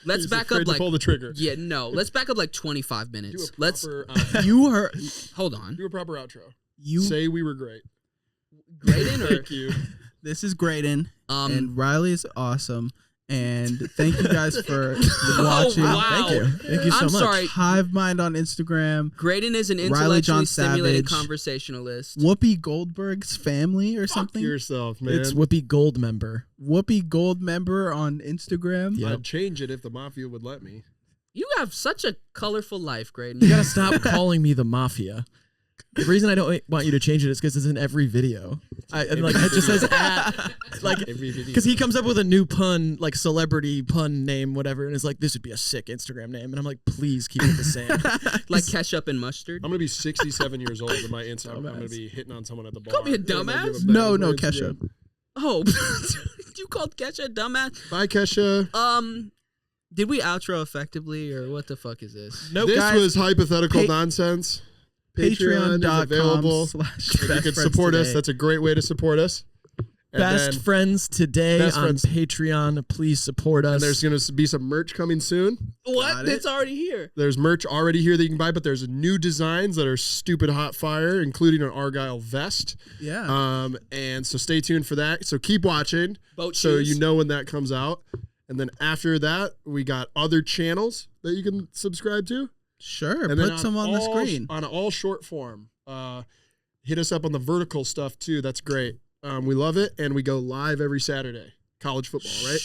let's He's back afraid up to like pull the trigger. yeah, no. Let's back up like 25 Do a minutes. proper Let's outro. You are hold on. Do a proper outro. you. Say we were great. Graydon or Thank you. This is Graydon, um and Riley is awesome. And thank you guys for watching. wow. Thank you. Thank you so I'm much. sorry. HiveMind on Instagram. Graydon is an Riley intellectually John stimulated Savage. conversationalist. Whoopi Goldberg's family or Fuck something. yourself, man. It's Whoopi Gold member. Whoopi Gold member on Instagram. Yeah. I'd change it if the mafia would let me. You have such a colorful life, Graydon. You gotta stop calling me the mafia. The reason I don't want you to change it is because it's in every video. It just says at, like, Every video. because he comes up with a new pun, like celebrity pun name, whatever, and it's like, this would be a sick Instagram name. And I'm like, please keep it the same. Like ketchup and mustard. I'm gonna be 67 years old in my Instagram. I'm gonna be hitting on someone at the bar. Call me a And I'm gonna dumbass? give No, back no, my Kesha. Instagram. Oh, you called Kesha a dumbass? Bye, Kesha. Did we outro effectively or what the fuck is this? No, This guys. was hypothetical Pa- nonsense. Patreon is available. You can support us. That's a great way to support us. And Best then- friends today Best on friends. Patreon. Please support us. and there's going to be some merch coming soon. What? Got it. It's already here. There's merch already here that you can buy, but there's new designs that are stupid hot fire, including an Argyle vest. Yeah. And so stay tuned for that. So keep watching Boat so shoes. you know when that comes out. And then after that, we got other channels that you can subscribe to. Sure. And then Put some on the screen. On all short form. Hit us up on the vertical stuff too. That's great. We love it. And we go live every Saturday. College football, right?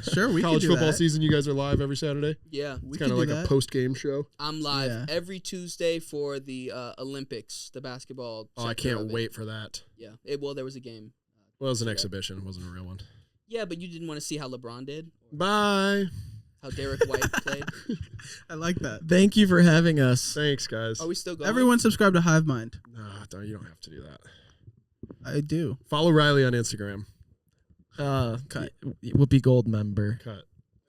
Sure. We College can do football that. season, you guys are live every Saturday. Yeah. We It's can kind of do like that. a post-game show. I'm live Yeah. every Tuesday for the Olympics, the basketball. Oh, I sector can't of it. wait for that. Yeah. Well, there was a game. Well, it was an Yeah. exhibition. It wasn't a real one. Yeah, but you didn't want to see how LeBron did, Bye. how Derek White played. I like that. Thank you for having us. Thanks, guys. Are we still going? Everyone subscribe to HiveMind. No, you don't have to do that. I do. Follow Riley on Instagram. Whoopi Gold member. Cut.